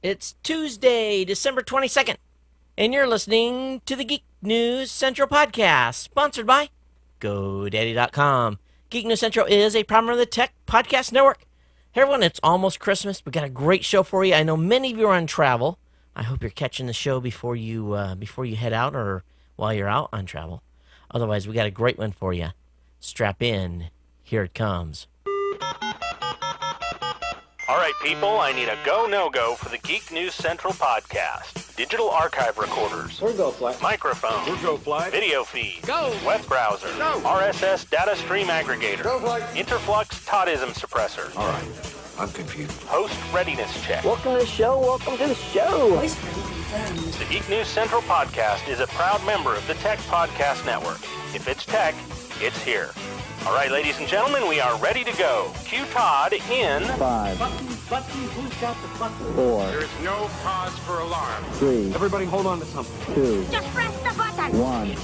It's Tuesday, December 22nd, and you're listening to the Geek News Central podcast, sponsored by GoDaddy.com. Geek News Central is a program of the Tech Podcast Network. Hey everyone, it's almost Christmas. We got a great show for you. I know many of you are on travel. I hope you're catching the show before you head out or while you're out on travel. Otherwise, we got a great one for you. Strap in. Here it comes. All right, people, I need a go, no-go for the Geek News Central podcast. Digital archive recorders. We're go fly. Microphone. We're go fly. Video feed. Go. Web browser. Go. RSS data stream aggregator. Go fly. Interflux Toddism suppressor. All right. I'm confused. Host readiness check. Welcome to the show. Welcome to the show. Voice ready confirmed. The Geek News Central podcast is a proud member of the Tech Podcast Network. If it's tech, it's here. All right, ladies and gentlemen, we are ready to go. Cue Todd in 5, Button, who's got the button? 4, There is no cause for alarm. 3, Everybody hold on to something. 2, Just press the button. 1.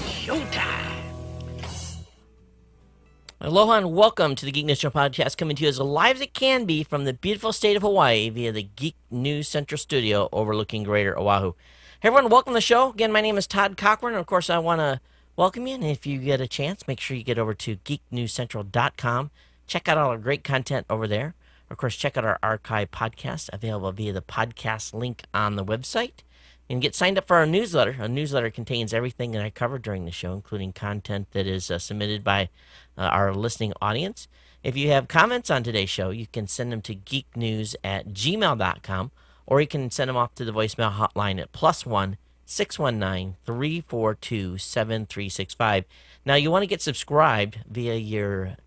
Aloha and welcome to the Geek News Central podcast, coming to you as live as it can be from the beautiful state of Hawaii via the Geek News Central studio overlooking Greater Oahu. Hey everyone, welcome to the show. Again, my name is Todd Cochran. Of course, I want to welcome you, and if you get a chance, make sure you get over to geeknewscentral.com. Check out all our great content over there. Of course, check out our archive podcast available via the podcast link on the website. And get signed up for our newsletter. Our newsletter contains everything that I cover during the show, including content that is submitted by our listening audience. If you have comments on today's show, you can send them to geeknews@gmail.com, or you can send them off to the voicemail hotline at +1 619-342 7365. Now, you want to get subscribed via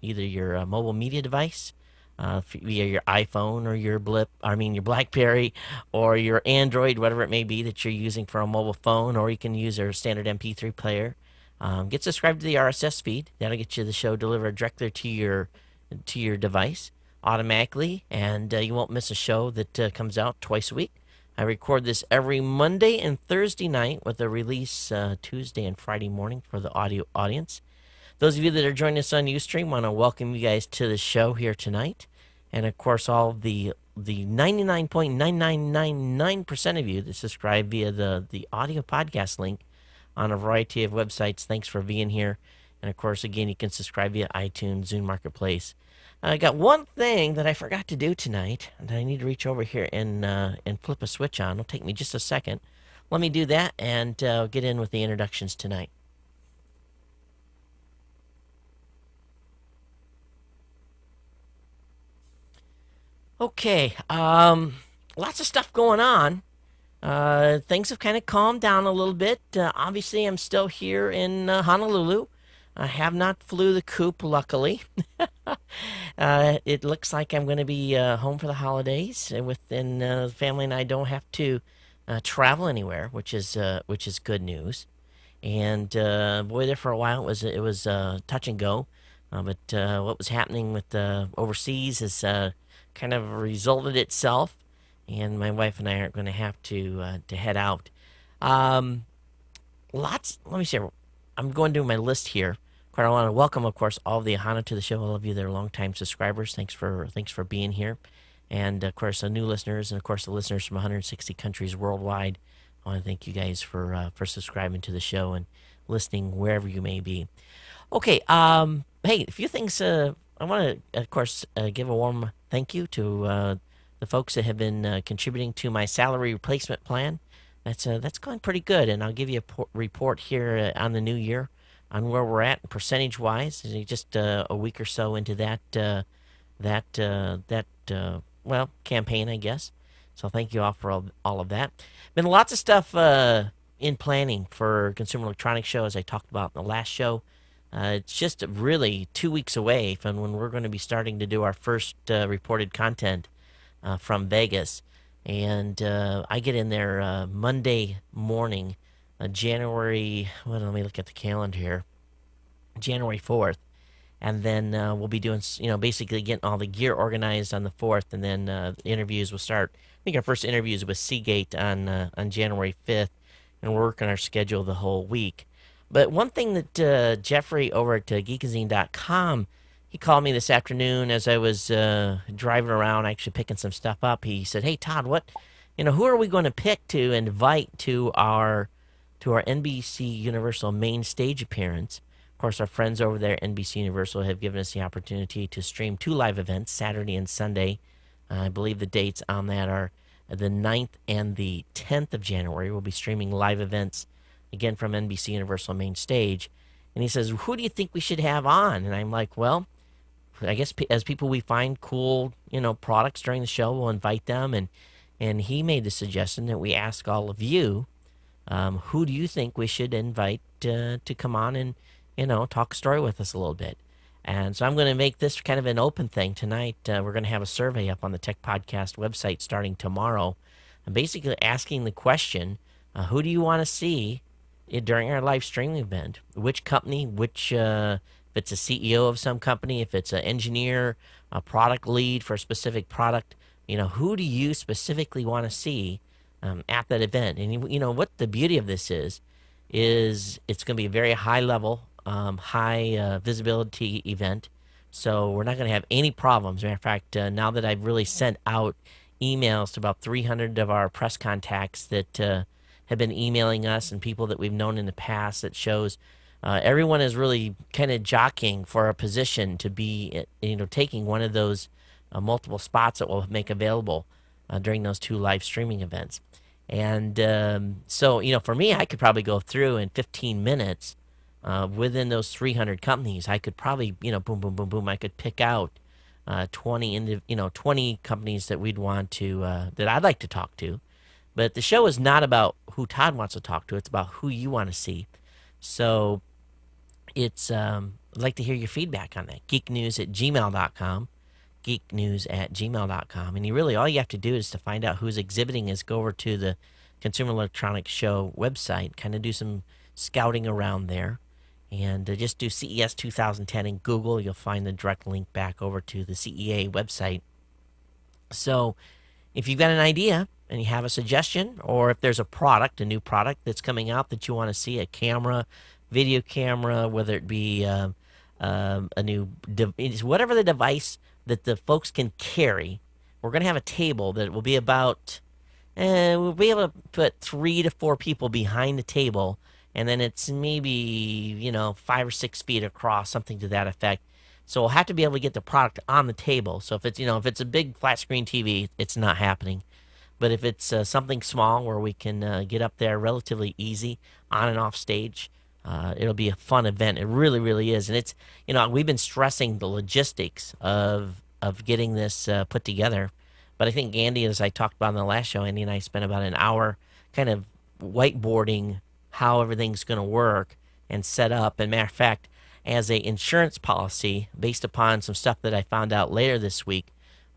either your mobile media device, via your iPhone or your your BlackBerry or your Android, whatever it may be that you're using for a mobile phone, or you can use our standard MP3 player. Get subscribed to the RSS feed. That'll get you the show delivered directly to your device automatically, and you won't miss a show that comes out twice a week. I record this every Monday and Thursday night with a release Tuesday and Friday morning for the audio audience. Those of you that are joining us on Ustream, want to welcome you guys to the show here tonight. And, of course, all the 99.9999% of you that subscribe via the audio podcast link on a variety of websites, thanks for being here. And, of course, again, you can subscribe via iTunes, Zune Marketplace. I got one thing that I forgot to do tonight that I need to reach over here and flip a switch on. It'll take me just a second. Let me do that and get in with the introductions tonight. Okay, lots of stuff going on. Things have kind of calmed down a little bit. Obviously, I'm still here in Honolulu. I have not flew the coop, luckily. It looks like I'm going to be home for the holidays. Within the family and I don't have to travel anywhere, which is good news. And boy, there for a while it was touch and go. But what was happening with overseas has kind of resulted itself, and my wife and I aren't going to have to head out. Let me see. I'm going to do my list here. I want to welcome, of course, all of the Ahana to the show. All of you that are longtime subscribers, thanks for being here, and of course, the new listeners, and of course, the listeners from 160 countries worldwide. I want to thank you guys for subscribing to the show and listening wherever you may be. Okay, hey, a few things. I want to, of course, give a warm thank you to the folks that have been contributing to my salary replacement plan. That's going pretty good, and I'll give you a report here on the new year on where we're at percentage-wise. Just a week or so into that campaign, I guess. So thank you all for all of that. Been lots of stuff in planning for Consumer Electronics Show, as I talked about in the last show. It's just really 2 weeks away from when we're going to be starting to do our first reported content from Vegas. And I get in there Monday morning, January, well, let me look at the calendar here, January 4th. And then we'll be doing, basically getting all the gear organized on the 4th. And then the interviews will start. I think our first interviews with Seagate on January 5th. And we're working our schedule the whole week. But one thing that Jeffrey over at geekazine.com, he called me this afternoon as I was driving around, actually picking some stuff up. He said, "Hey, Todd, what who are we going to pick to invite to our NBC Universal main stage appearance? Of course, our friends over there at NBC Universal have given us the opportunity to stream 2 live events, Saturday and Sunday. I believe the dates on that are the 9th and the 10th of January. We'll be streaming live events, again, from NBC Universal main stage. And he says, who do you think we should have on? And I'm like, well, I guess as people we find cool, products during the show, we'll invite them. And he made the suggestion that we ask all of you, who do you think we should invite to come on and, talk a story with us a little bit? And so I'm going to make this kind of an open thing tonight. We're going to have a survey up on the Tech Podcast website starting tomorrow. I'm basically asking the question, who do you want to see during our live streaming event? Which company, if it's a CEO of some company, if it's an engineer, a product lead for a specific product, who do you specifically want to see at that event? And what the beauty of this is it's going to be a very high level, high visibility event. So we're not going to have any problems. Matter of fact, now that I've really sent out emails to about 300 of our press contacts that have been emailing us and people that we've known in the past, that shows everyone is really kind of jockeying for a position to be, taking one of those multiple spots that we'll make available during those 2 live streaming events. And so, for me, I could probably go through in 15 minutes within those 300 companies. I could probably, boom, boom, boom, boom. I could pick out 20 companies that we'd want to, that I'd like to talk to. But the show is not about who Todd wants to talk to. It's about who you want to see. So I'd like to hear your feedback on that. geeknews@gmail.com. geeknews@gmail.com. And all you have to do is to find out who's exhibiting is go over to the Consumer Electronics Show website, kind of do some scouting around there, and just do CES 2010 in Google. You'll find the direct link back over to the CEA website. So if you've got an idea and you have a suggestion, or if there's a new product that's coming out that you want to see, a camera, video camera, whether it be a new, whatever the device that the folks can carry, we're going to have a table that will be about, we'll be able to put 3 to 4 people behind the table, and then it's maybe, 5 or 6 feet across, something to that effect. So we'll have to be able to get the product on the table. So if it's a big flat screen TV, it's not happening. But if it's something small where we can get up there relatively easy on and off stage, it'll be a fun event. It really, really is. And it's, we've been stressing the logistics of getting this put together. But I think Andy, as I talked about in the last show, Andy and I spent about an hour kind of whiteboarding how everything's going to work and set up. And matter of fact, as a insurance policy, based upon some stuff that I found out later this week,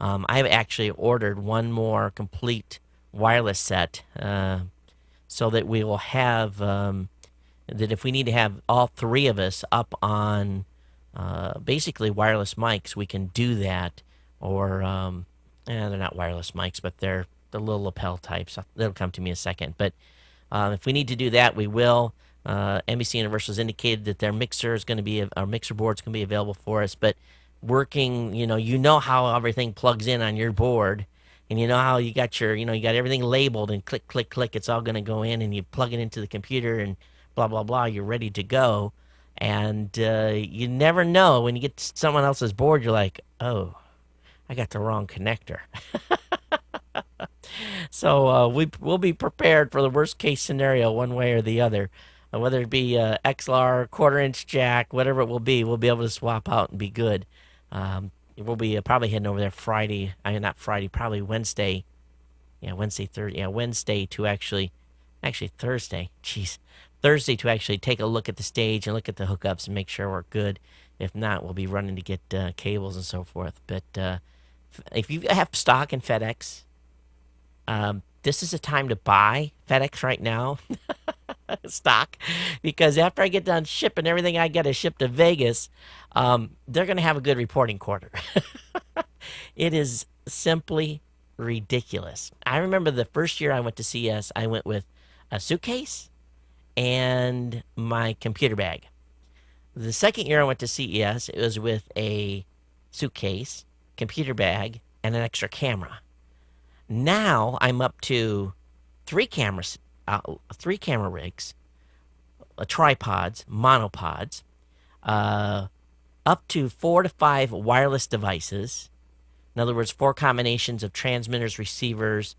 I've actually ordered one more complete wireless set so that we will have, that if we need to have all 3 of us up on basically wireless mics, we can do that. Or, they're not wireless mics, but they're the little lapel types. That'll come to me in a second. But if we need to do that, we will. NBC Universal has indicated that their mixer is going to be, our mixer board is going to be available for us. But working, you know how everything plugs in on your board, and you know how you got your, you got everything labeled and click, click, click. It's all going to go in, and you plug it into the computer, and blah, blah, blah. You're ready to go. And you never know when you get to someone else's board, you're like, oh, I got the wrong connector. So we'll be prepared for the worst case scenario one way or the other. Whether it be XLR, 1/4-inch jack, whatever it will be, we'll be able to swap out and be good. We'll be probably heading over there Friday. Not Friday, probably Wednesday. Yeah, Wednesday, Thursday. Yeah, Wednesday to actually Thursday. Jeez. Thursday to actually take a look at the stage and look at the hookups and make sure we're good. If not, we'll be running to get cables and so forth. But if you have stock in FedEx, this is a time to buy FedEx right now. Stock, because after I get done shipping everything I got to ship to Vegas, they're going to have a good reporting quarter. It is simply ridiculous. I remember the first year I went to CES, I went with a suitcase and my computer bag. The second year I went to CES, it was with a suitcase, computer bag, and an extra camera. Now I'm up to three cameras, three camera rigs, tripods, monopods, uh, up to 4 to 5 wireless devices. In other words, 4 combinations of transmitters, receivers,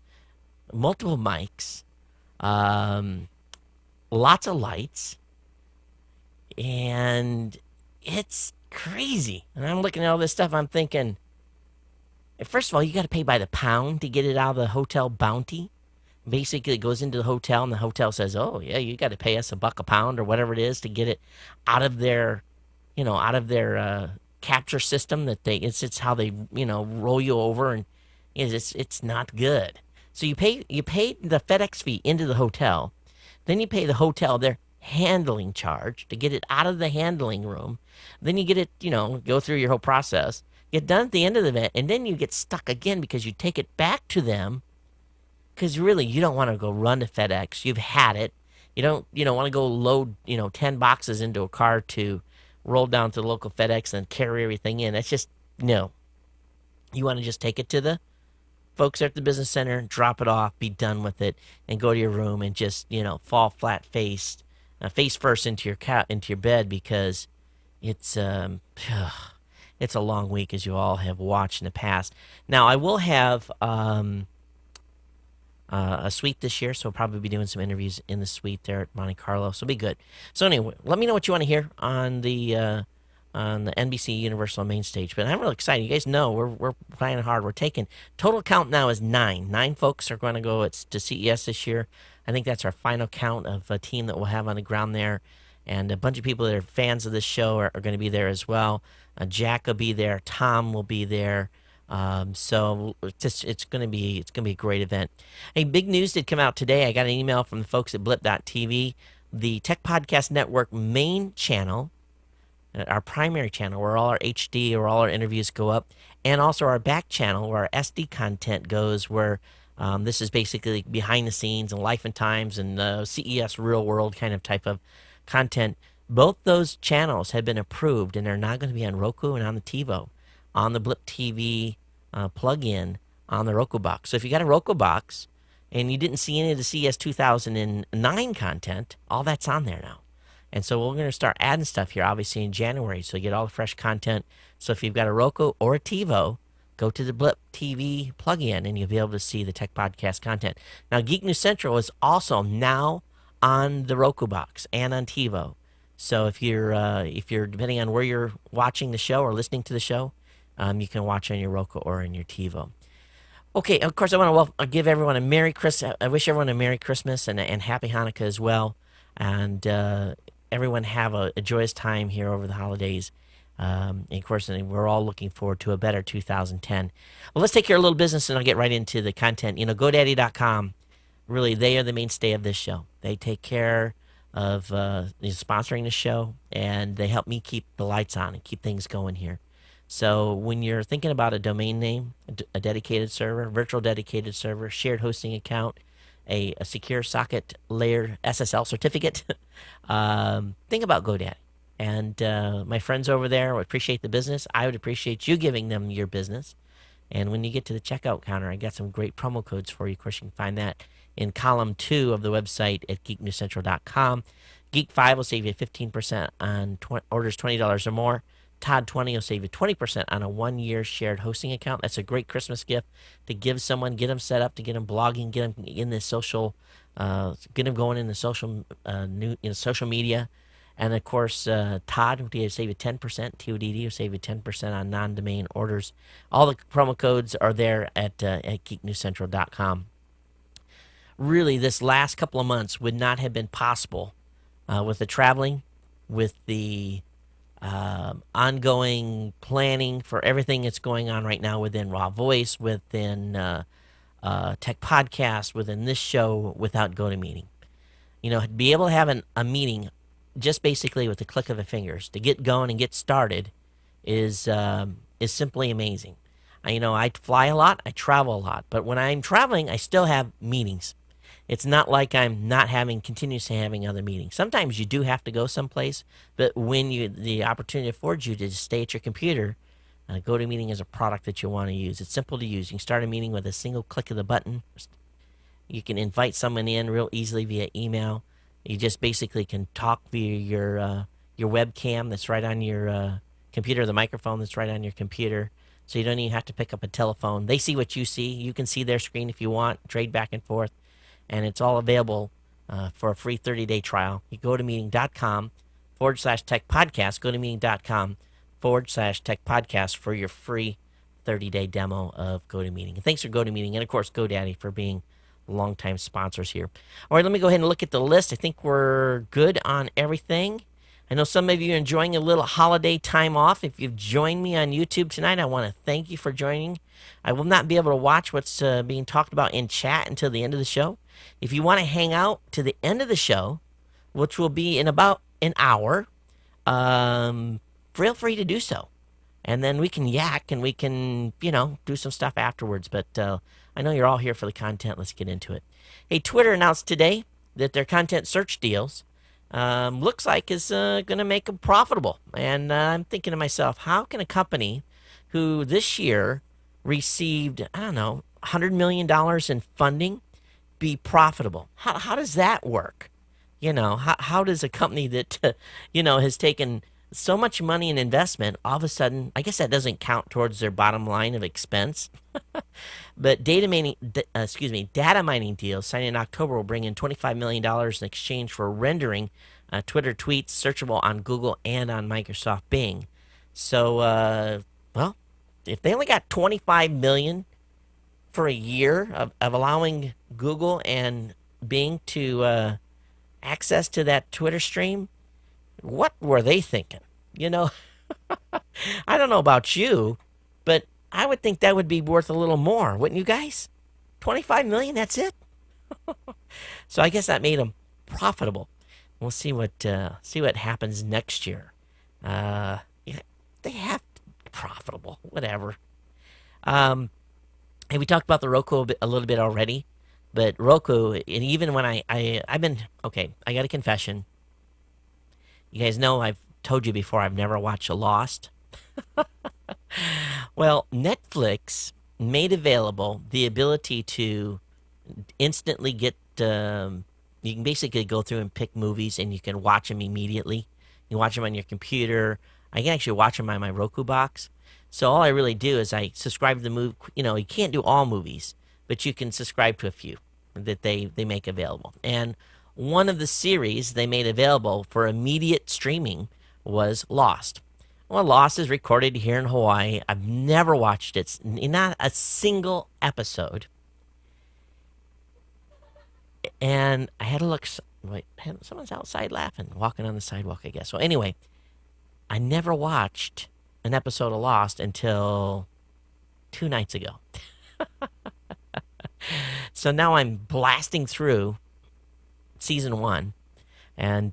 multiple mics, um, lots of lights, and it's crazy. And I'm looking at all this stuff, I'm thinking, first of all, you got to pay by the pound to get it out of the hotel bounty. Basically, it goes into the hotel, and the hotel says, "Oh, yeah, you got to pay us $1 a pound or whatever it is to get it out of their, out of their capture system. That it's how they roll you over, and it's not good. So you pay the FedEx fee into the hotel, then you pay the hotel their handling charge to get it out of the handling room. Then you get it, go through your whole process, get done at the end of the event, and then you get stuck again because you take it back to them. Because really, you don't want to go run to FedEx. You've had it. You don't, want to go load, 10 boxes into a car to roll down to the local FedEx and carry everything in. That's just, no. You want to just take it to the folks at the business center, drop it off, be done with it, and go to your room and just, fall flat face first into your bed, because it's it's a long week, as you all have watched in the past. Now, I will have a suite this year, so we'll probably be doing some interviews in the suite there at Monte Carlo. So it'll be good. So anyway, let me know what you want to hear on the NBC Universal main stage. But I'm really excited. You guys know we're playing hard. We're taking total count now is 9. 9 folks are going to go to CES this year. I think that's our final count of a team that we'll have on the ground there, and a bunch of people that are fans of this show are going to be there as well. Jack will be there. Tom will be there. So it's going to be a great event. Hey, big news did come out today. I got an email from the folks at blip.tv, the Tech Podcast Network main channel, our primary channel where all our HD or all our interviews go up, and also our back channel where our SD content goes, where this is basically behind the scenes and life and times and CES real world kind of type of content. Both those channels have been approved, and they're now going to be on Roku and on the TiVo, on the Blip TV plug-in on the Roku box. So if you got a Roku box and you didn't see any of the CES 2009 content, all that's on there now. And so we're going to start adding stuff here, obviously, in January, so you get all the fresh content. So if you've got a Roku or a TiVo, go to the Blip TV plug-in, and you'll be able to see the Tech Podcast content. Now, Geek News Central is also now on the Roku box and on TiVo. So if you're depending on where you're watching the show or listening to the show, you can watch on your Roku or on your TiVo. Okay, of course, I want to give everyone a Merry Christmas. I wish everyone a Merry Christmas and Happy Hanukkah as well. And everyone have a joyous time here over the holidays. And of course, we're all looking forward to a better 2010. Well, let's take care of a little business, and I'll get right into the content. GoDaddy.com, really, they are the mainstay of this show. They take care of sponsoring the show, and they help me keep the lights on and keep things going here. So when you're thinking about a domain name, a dedicated server, virtual dedicated server, shared hosting account, a secure socket layer SSL certificate, think about GoDaddy. And my friends over there would appreciate the business. I would appreciate you giving them your business. And when you get to the checkout counter, I got some great promo codes for you. Of course, you can find that in column 2 of the website at geeknewscentral.com. Geek5 will save you 15% on orders $20 or more. Todd20 will save you 20% on a 1-year shared hosting account. That's a great Christmas gift to give someone, get them set up, to get them blogging, get them in the social, get them going in the social, social media. And of course, Todd will save you 10%. TODD will save you 10% on non-domain orders. All the promo codes are there at geeknewscentral.com. Really, this last couple of months would not have been possible with the traveling, with the ongoing planning for everything that's going on right now within Raw Voice, within Tech Podcast, within this show, without GoToMeeting. To be able to have a meeting just basically with the click of the fingers to get going and get started is simply amazing. I fly a lot, I travel a lot, but when I'm traveling, I still have meetings. It's not like I'm not continuously having other meetings. Sometimes you do have to go someplace, but when the opportunity affords you to just stay at your computer, GoToMeeting is a product that you want to use. It's simple to use. You can start a meeting with a single click of the button. You can invite someone in real easily via email. You just basically can talk via your webcam that's right on your computer, the microphone that's right on your computer. So you don't even have to pick up a telephone. They see what you see. You can see their screen if you want, trade back and forth. And it's all available for a free 30-day trial. You go to meeting.com/tech podcast. Go to meeting.com/tech podcast for your free 30-day demo of GoToMeeting. And thanks for GoToMeeting and, of course, GoDaddy for being longtime sponsors here. All right, let me go ahead and look at the list. I think we're good on everything. I know some of you are enjoying a little holiday time off. If you've joined me on YouTube tonight, I want to thank you for joining. I will not be able to watch what's being talked about in chat until the end of the show. If you want to hang out to the end of the show, which will be in about an hour, feel free to do so. And then we can yak and we can, do some stuff afterwards. But I know you're all here for the content. Let's get into it. Hey, Twitter announced today that their content search deals looks like is going to make them profitable. And I'm thinking to myself, how can a company who this year received, $100 million in funding be profitable? How does that work? How does a company that, has taken so much money in investment, all of a sudden, I guess that doesn't count towards their bottom line of expense. But data mining deals signed in October will bring in $25 million in exchange for rendering Twitter tweets searchable on Google and on Microsoft Bing. So, if they only got $25 million for a year of allowing Google and Bing to access to that Twitter stream, what were they thinking? I don't know about you, but I would think that would be worth a little more, wouldn't you guys? 25 million, that's it. So I guess that made them profitable. We'll see what happens next year. They have to be profitable, whatever. And we talked about the Roku a little bit already, but Roku, and even when I've been, okay, I got a confession. You guys know I've told you before I've never watched Lost. Well, Netflix made available the ability to instantly get, you can basically go through and pick movies and you can watch them immediately. You can watch them on your computer. I can actually watch them on my Roku box. So all I really do is I subscribe to the movie. You can't do all movies, but you can subscribe to a few that they make available. And one of the series they made available for immediate streaming was Lost. Well, Lost is recorded here in Hawaii. I've never watched it, not a single episode. And I had to look. Wait, someone's outside laughing, walking on the sidewalk, I guess. Well, anyway, I never watched an episode of Lost until 2 nights ago. So now I'm blasting through season 1. And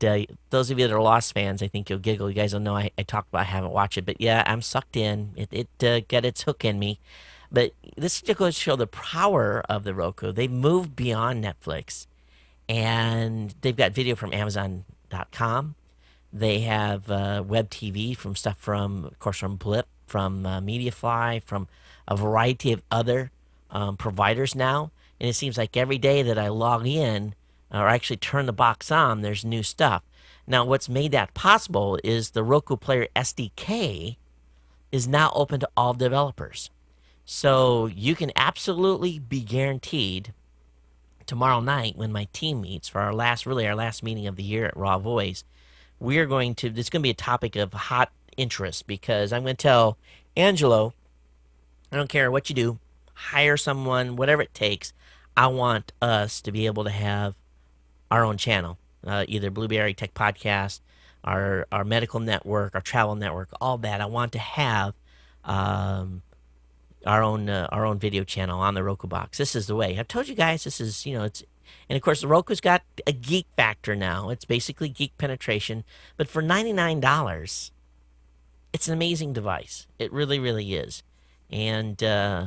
those of you that are Lost fans, I think you'll giggle. You guys will know I talked about I haven't watched it. But yeah, I'm sucked in. It got its hook in me. But this just goes to show the power of the Roku. They've moved beyond Netflix. And they've got video from Amazon.com. They have web TV from stuff from, of course, from Blip, from Mediafly, from a variety of other providers now. And it seems like every day that I log in, or actually turn the box on, there's new stuff. Now, what's made that possible is the Roku Player SDK is now open to all developers. So you can absolutely be guaranteed tomorrow night when my team meets for our last meeting of the year at Raw Voice, this is going to be a topic of hot interest because I'm going to tell Angelo, I don't care what you do, hire someone, whatever it takes, I want us to be able to have our own channel, either Blueberry Tech Podcast, our medical network, our travel network, all that. I want to have our own video channel on the Roku box. This is the way. I've told you guys this is, it's, and of course the Roku's got a geek factor now. It's basically geek penetration, but for $99, it's an amazing device. It really, really is. And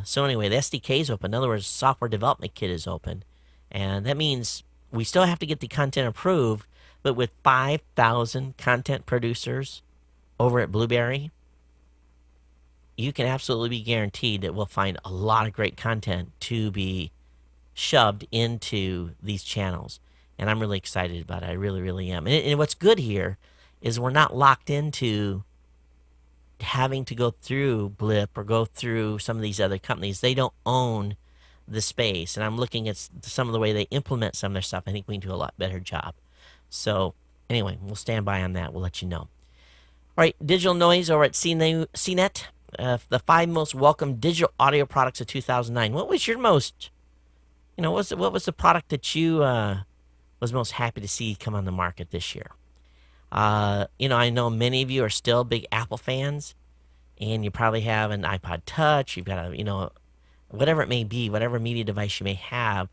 so anyway, the SDK is open. In other words, software development kit is open, and that means we still have to get the content approved, but with 5,000 content producers over at Blueberry, you can absolutely be guaranteed that we'll find a lot of great content to be shoved into these channels. And I'm really excited about it. I really, really am. And what's good here is we're not locked into having to go through Blip or go through some of these other companies. They don't own the space. And I'm looking at some of the way they implement some of their stuff. I think we can do a lot better job. So anyway, we'll stand by on that. We'll let you know. All right, digital noise over at CNET. The 5 most welcome digital audio products of 2009. What was your most, what was the product that you was most happy to see come on the market this year? I know many of you are still big Apple fans, and you probably have an iPod Touch. You've got whatever it may be, whatever media device you may have.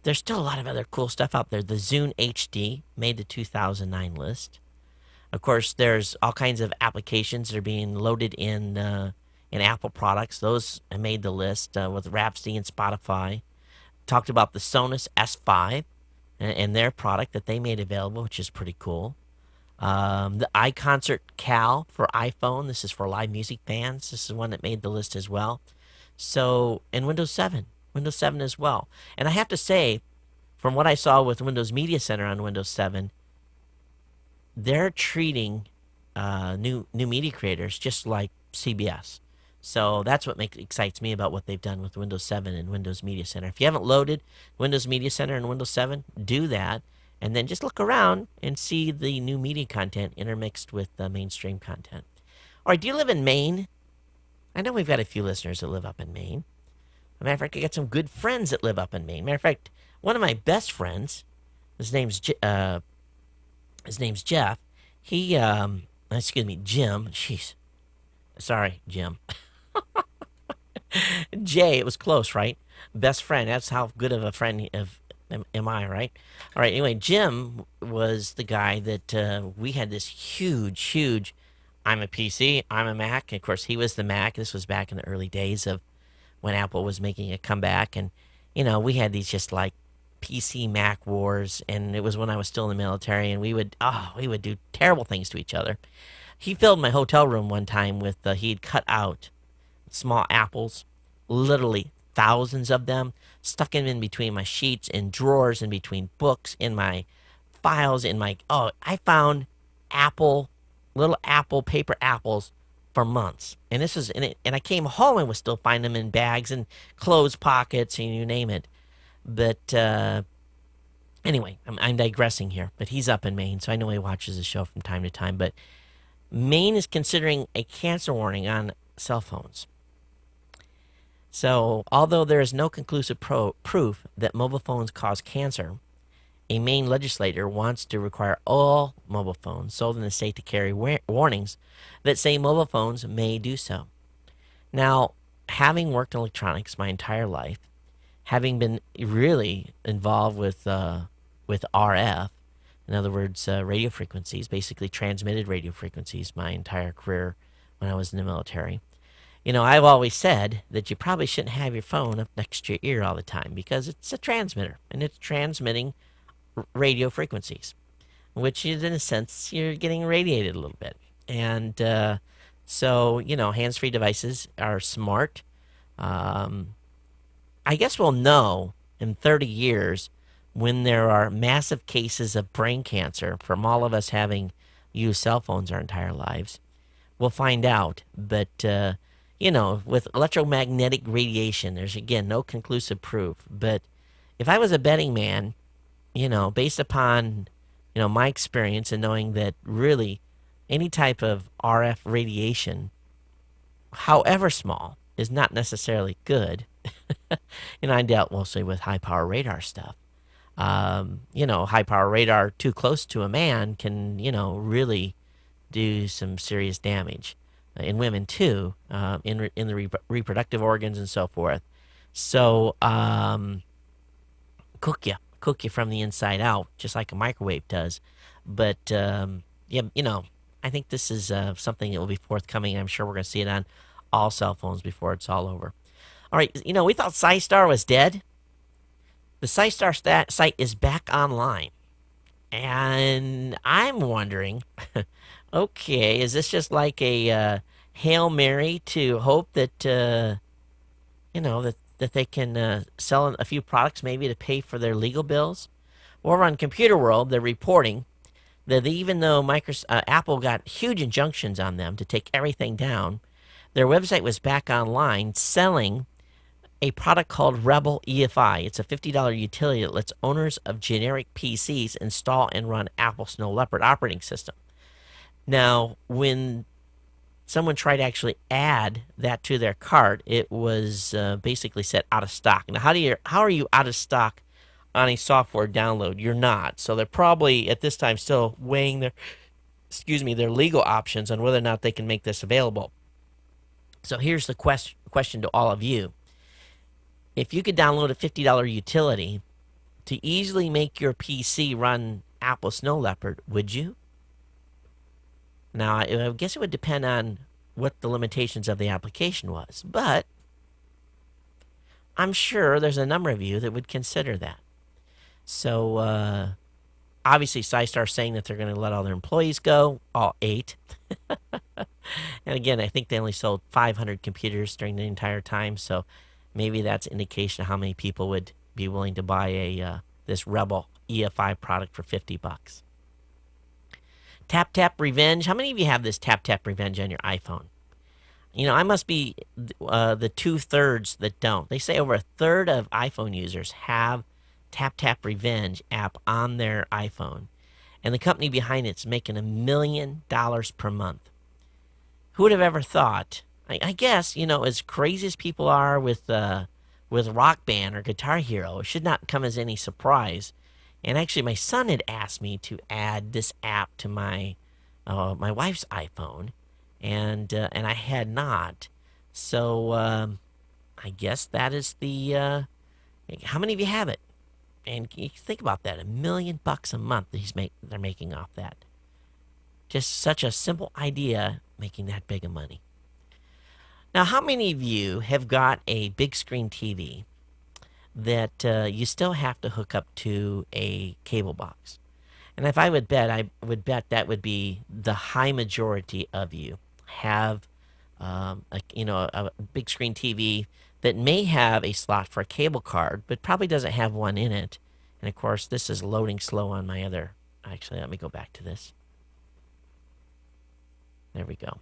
There's still a lot of other cool stuff out there. The Zune HD made the 2009 list. Of course, there's all kinds of applications that are being loaded in Apple products. Those made the list with Rhapsody and Spotify. Talked about the Sonos S5 and their product that they made available, which is pretty cool. The iConcert Cal for iPhone. This is for live music fans. This is one that made the list as well. So, and Windows 7 as well. And I have to say, from what I saw with Windows Media Center on Windows 7, they're treating new media creators just like CBS. So that's what excites me about what they've done with Windows 7 and Windows Media Center. If you haven't loaded Windows Media Center and Windows 7, do that. And then just look around and see the new media content intermixed with the mainstream content. All right, do you live in Maine? I know we've got a few listeners that live up in Maine. As a matter of fact, I got some good friends that live up in Maine. Matter of fact, one of my best friends, his name's Jeff. He, Jim. Jeez. Sorry, Jim. Jay, it was close, right? Best friend. That's how good of a friend am I, right? All right, anyway, Jim was the guy that we had this huge, I'm a PC, I'm a Mac. And of course, he was the Mac. This was back in the early days of when Apple was making a comeback. And, we had these just like PC Mac wars. And it was when I was still in the military. And we would do terrible things to each other. He filled my hotel room one time with, he'd cut out small apples, literally thousands of them, stuck them in between my sheets, in drawers, in between books, in my files, I found little paper apples for months. And and I came home and was still finding them in bags and clothes pockets and you name it. But anyway, I'm digressing here. But he's up in Maine, so I know he watches the show from time to time. But Maine is considering a cancer warning on cell phones. So, although there is no conclusive proof that mobile phones cause cancer, a Maine legislator wants to require all mobile phones sold in the state to carry warnings that say mobile phones may do so. Now, having worked in electronics my entire life, having been really involved with RF, in other words, radio frequencies, basically transmitted radio frequencies my entire career when I was in the military, I've always said that you probably shouldn't have your phone up next to your ear all the time because it's a transmitter and it's transmitting radio frequencies, which is, in a sense, you're getting radiated a little bit. And so, hands-free devices are smart. I guess we'll know in 30 years when there are massive cases of brain cancer from all of us having used cell phones our entire lives. We'll find out. But, with electromagnetic radiation, there's, again, no conclusive proof. But if I was a betting man, based upon, my experience and knowing that really any type of RF radiation, however small, is not necessarily good. I dealt mostly with high-power radar stuff. High-power radar too close to a man can, really do some serious damage. In women too, in the reproductive organs and so forth. So, cook you from the inside out, just like a microwave does. But I think this is something that will be forthcoming. I'm sure we're going to see it on all cell phones before it's all over. All right, we thought SciStar was dead. The SciStar site is back online, and I'm wondering, okay, is this just like a Hail Mary to hope that, that they can sell a few products maybe to pay for their legal bills. Over on Computer World, they're reporting that even though Apple got huge injunctions on them to take everything down, their website was back online selling a product called Rebel EFI. It's a $50 utility that lets owners of generic PCs install and run Apple Snow Leopard operating system. Now, when someone tried to actually add that to their cart, it was basically set out of stock. Now, how are you out of stock on a software download? You're not. So they're probably at this time still weighing their legal options on whether or not they can make this available. So here's the question to all of you. If you could download a $50 utility to easily make your PC run Apple Snow Leopard, would you? Now, I guess it would depend on what the limitations of the application was, but I'm sure there's a number of you that would consider that. So, obviously, SciStar's saying that they're going to let all their employees go, all 8. And again, I think they only sold 500 computers during the entire time, so maybe that's an indication of how many people would be willing to buy this Rebel EFI product for $50. Tap Tap Revenge. How many of you have this Tap Tap Revenge on your iPhone? I must be the 2/3 that don't. They say over 1/3 of iPhone users have Tap Tap Revenge app on their iPhone. And the company behind it's making $1 million per month. Who would have ever thought? I guess, as crazy as people are with Rock Band or Guitar Hero, it should not come as any surprise. And actually, my son had asked me to add this app to my wife's iPhone, and I had not. So I guess that is the. How many of you have it? And you think about that, $1 million a month that they're making off that. Just such a simple idea, making that big of money. Now, how many of you have got a big screen TV that you still have to hook up to a cable box? And if I would bet that would be the high majority of you have a big screen TV that may have a slot for a cable card, but probably doesn't have one in it. And of course, this is loading slow on my other. Actually, let me go back to this. There we go.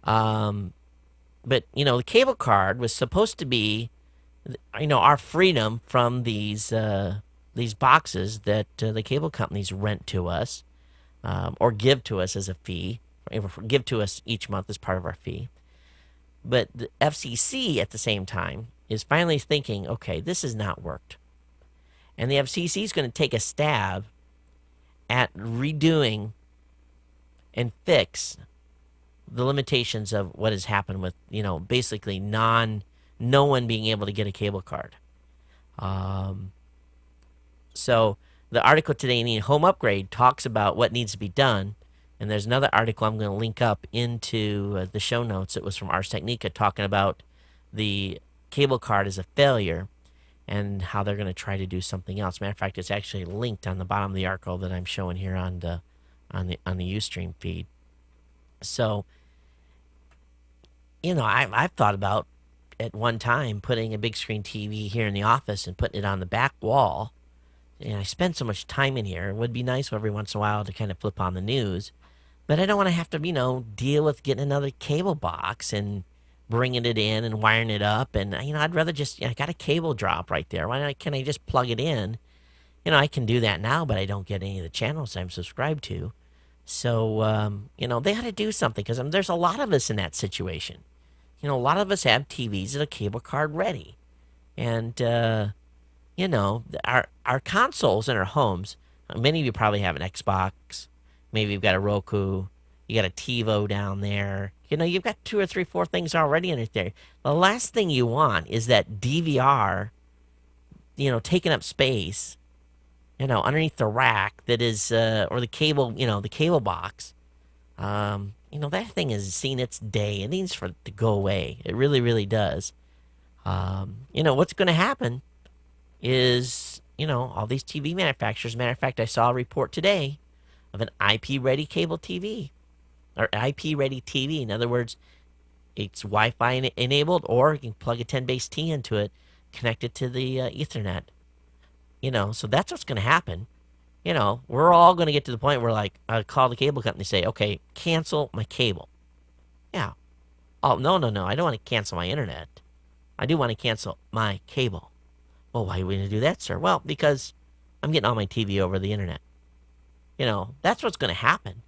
But the cable card was supposed to be, our freedom from these boxes that the cable companies rent to us, or give to us as a fee, or give to us each month as part of our fee. But the FCC at the same time is finally thinking, okay, this has not worked. And the FCC is going to take a stab at redoing and fix the limitations of what has happened with, basically no one being able to get a cable card. So the article today in Home Upgrade talks about what needs to be done. And there's another article I'm going to link up into the show notes. It was from Ars Technica talking about the cable card as a failure and how they're going to try to do something else. Matter of fact, it's actually linked on the bottom of the article that I'm showing here on the Ustream feed. So, I've thought about at one time putting a big screen TV here in the office and putting it on the back wall. And I spend so much time in here. It would be nice every once in a while to kind of flip on the news. But I don't want to have to, deal with getting another cable box and bringing it in and wiring it up. And, I'd rather just, I got a cable drop right there. Why can't I just plug it in? I can do that now, but I don't get any of the channels I'm subscribed to. So, they had to do something because there's a lot of us in that situation. A lot of us have TVs that are cable card ready. And, our consoles in our homes, many of you probably have an Xbox. Maybe you've got a Roku. You got a TiVo down there. You've got 2 or 3, 4 things already in it there. The last thing you want is that DVR, taking up space, underneath the rack that is, or the cable, the cable box. That thing has seen its day. It needs for it to go away. It really, really does. What's going to happen is, all these TV manufacturers. Matter of fact, I saw a report today of an IP-ready cable TV, or IP-ready TV. In other words, it's Wi-Fi enabled, or you can plug a 10 base T into it, connect it to the Ethernet. So that's what's going to happen. We're all going to get to the point where, like, I call the cable company and say, okay, cancel my cable. Yeah. Oh, no. I don't want to cancel my internet. I do want to cancel my cable. Well, why are we going to do that, sir? Well, because I'm getting all my TV over the internet. That's what's going to happen.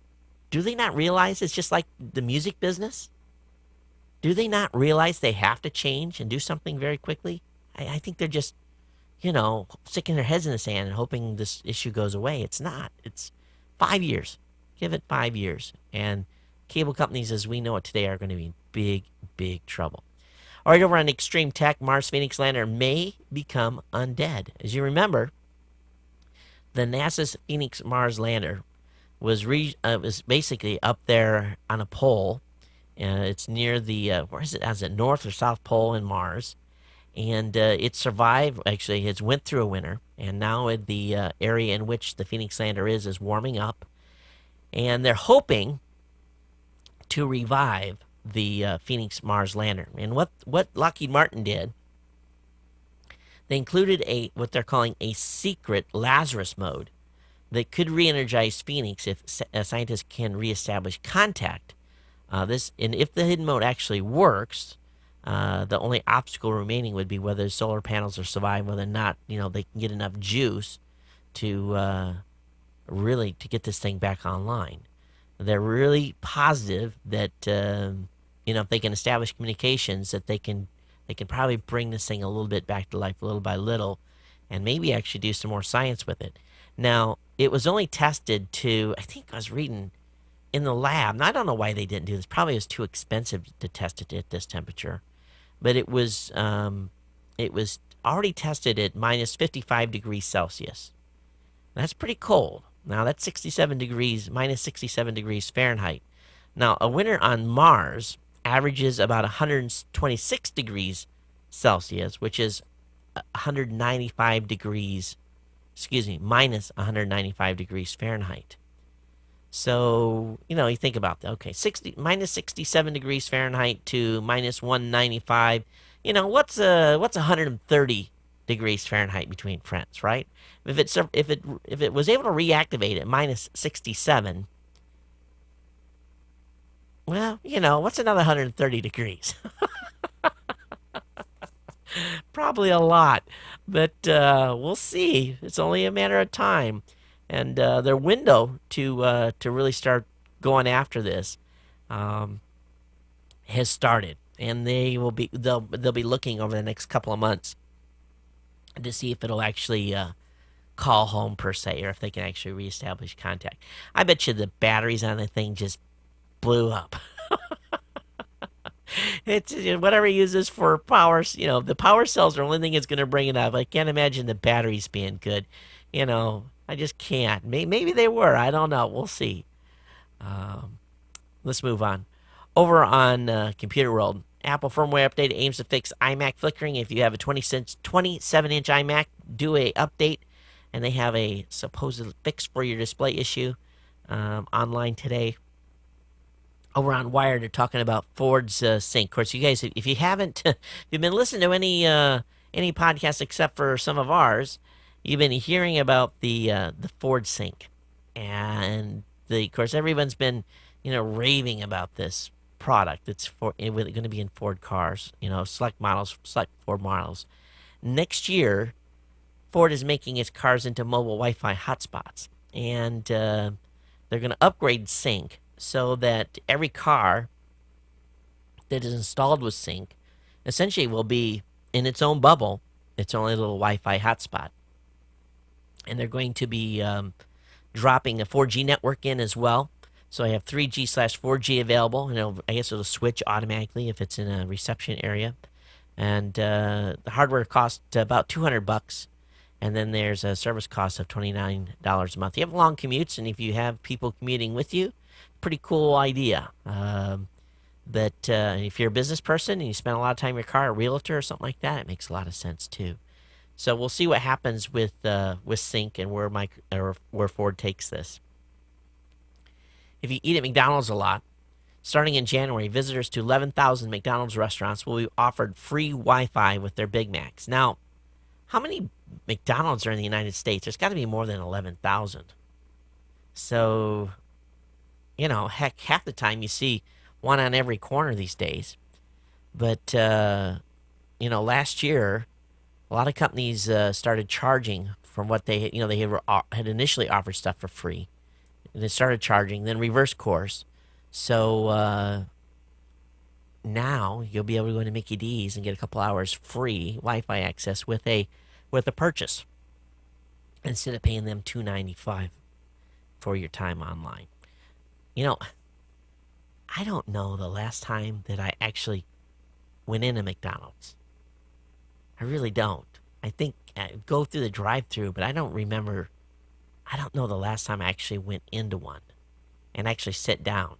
Do they not realize it's just like the music business? Do they not realize they have to change and do something very quickly? I think they're just, sticking their heads in the sand and hoping this issue goes away. It's not. It's 5 years. Give it 5 years. And cable companies, as we know it today, are going to be in big, big trouble. All right, over on Extreme Tech, Mars Phoenix Lander may become undead. As you remember, the NASA's Phoenix Mars lander was basically up there on a pole. It's near the, where is it? Is it North or South Pole in Mars? And it survived. Actually, it's went through a winter, and now the area in which the Phoenix lander is warming up. And they're hoping to revive the Phoenix Mars lander. And what Lockheed Martin did, they included what they're calling a secret Lazarus mode that could re-energize Phoenix if scientists can reestablish contact. And if the hidden mode actually works, the only obstacle remaining would be whether the solar panels are surviving, whether or not they can get enough juice to really to get this thing back online. They're really positive that if they can establish communications, that they can probably bring this thing a little bit back to life, little by little, and maybe actually do some more science with it. Now, it was only tested to, I think I was reading, in the lab. Now, I don't know why they didn't do this. Probably it was too expensive to test it at this temperature. But it was already tested at minus 55 degrees Celsius. That's pretty cold. Now, that's minus 67 degrees Fahrenheit. Now, a winter on Mars averages about 126 degrees Celsius, which is 195 degrees, minus 195 degrees Fahrenheit. So, you think about that. Okay, minus 67 degrees Fahrenheit to minus 195. What's 130 degrees Fahrenheit between friends, right? If it was able to reactivate at minus 67, well, what's another 130 degrees? Probably a lot, but we'll see. It's only a matter of time. And their window to really start going after this has started, and they'll be looking over the next couple of months to see if it'll actually call home per se, or if they can actually reestablish contact. I bet you the batteries on the thing just blew up. It's whatever it uses for power. The power cells are the only thing that's going to bring it up. I can't imagine the batteries being good. I just can't. Maybe they were. I don't know. We'll see. Let's move on. Over on Computer World, Apple firmware update aims to fix iMac flickering. If you have a 27-inch iMac, do a update, and they have a supposed fix for your display issue online today. Over on Wired, they're talking about Ford's sync. Of course, you guys, if you haven't, if you've been listening to any podcast except for some of ours, you've been hearing about the Ford sync, and of course everyone's been raving about this product. It's going to be in Ford cars, select Ford models. Next year, Ford is making its cars into mobile Wi-Fi hotspots, and they're going to upgrade sync so that every car that is installed with sync essentially will be in its own bubble, its own little Wi-Fi hotspot. And they're going to be dropping a 4G network in as well. So I have 3G/4G available. I guess it'll switch automatically if it's in a reception area. And the hardware costs about $200. And then there's a service cost of $29 a month. You have long commutes, and if you have people commuting with you, pretty cool idea. But if you're a business person and you spend a lot of time in your car, a realtor or something like that, it makes a lot of sense too. So we'll see what happens with sync and where Ford takes this. If you eat at McDonald's a lot, Starting in January, visitors to 11,000 McDonald's restaurants will be offered free Wi-Fi with their Big Macs. Now, how many McDonald's are in the United States? There's got to be more than 11,000. So, heck, half the time you see one on every corner these days. But, last year, a lot of companies started charging from what they had initially offered stuff for free. And they started charging, then reverse course. So now you'll be able to go into Mickey D's and get a couple hours free Wi-Fi access with a purchase instead of paying them $2.95 for your time online. I don't know the last time that I actually went into McDonald's. I really don't. I think I go through the drive-thru, but I don't remember. I don't know the last time I actually went into one and actually sit down.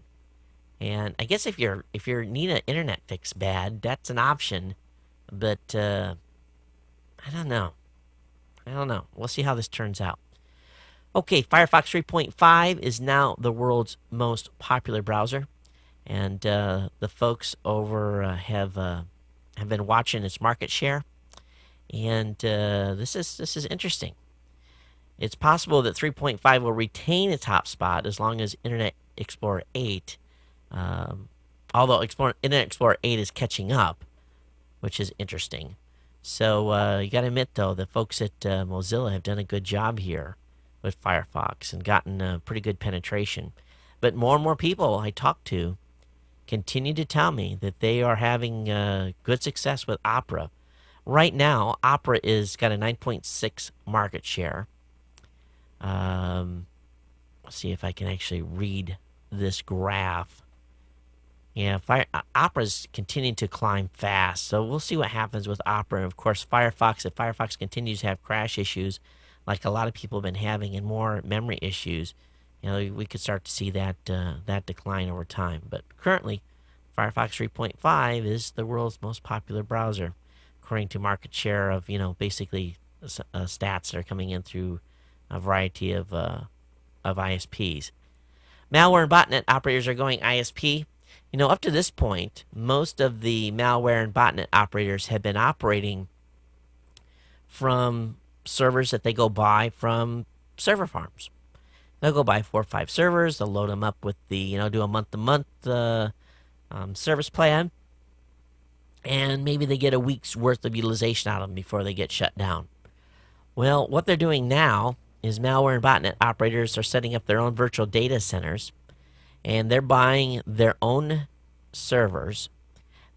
And I guess if you need an internet fix bad, that's an option. But I don't know. We'll see how this turns out. Okay, Firefox 3.5 is now the world's most popular browser, and the folks over have been watching its market share, and this is interesting. It's possible that 3.5 will retain its top spot as long as Internet Explorer 8. Although Internet Explorer 8 is catching up, which is interesting. So you got to admit, though, the folks at Mozilla have done a good job here with Firefox and gotten pretty good penetration. But more and more people I talk to continue to tell me that they are having good success with Opera. Right now, Opera is got a 9.6 market share. Let's see if I can actually read this graph. Yeah, Opera's continuing to climb fast, so we'll see what happens with Opera. And of course, Firefox, if Firefox continues to have crash issues, like a lot of people have been having, and more memory issues, we could start to see that decline over time. But currently, Firefox 3.5 is the world's most popular browser, according to market share of basically stats that are coming in through a variety of ISPs. Malware and botnet operators are going ISP. Up to this point, most of the malware and botnet operators have been operating from servers that they go buy from server farms. They'll go buy 4 or 5 servers. They'll load them up with the, do a month-to-month service plan. And maybe they get a week's worth of utilization out of them before they get shut down. Well, what they're doing now is malware and botnet operators are setting up their own virtual data centers. And they're buying their own servers.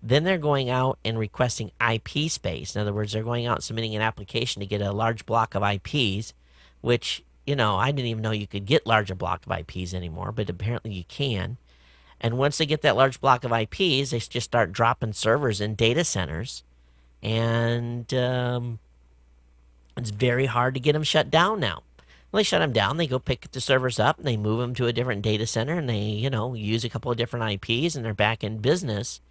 Then they're going out and requesting IP space. In other words, they're going out and submitting an application to get a large block of IPs, which, I didn't even know you could get larger block of IPs anymore, but apparently you can. And once they get that large block of IPs, they just start dropping servers in data centers. And it's very hard to get them shut down now. Well, they shut them down, they go pick the servers up, and they move them to a different data center, and they, use a couple of different IPs, and they're back in business.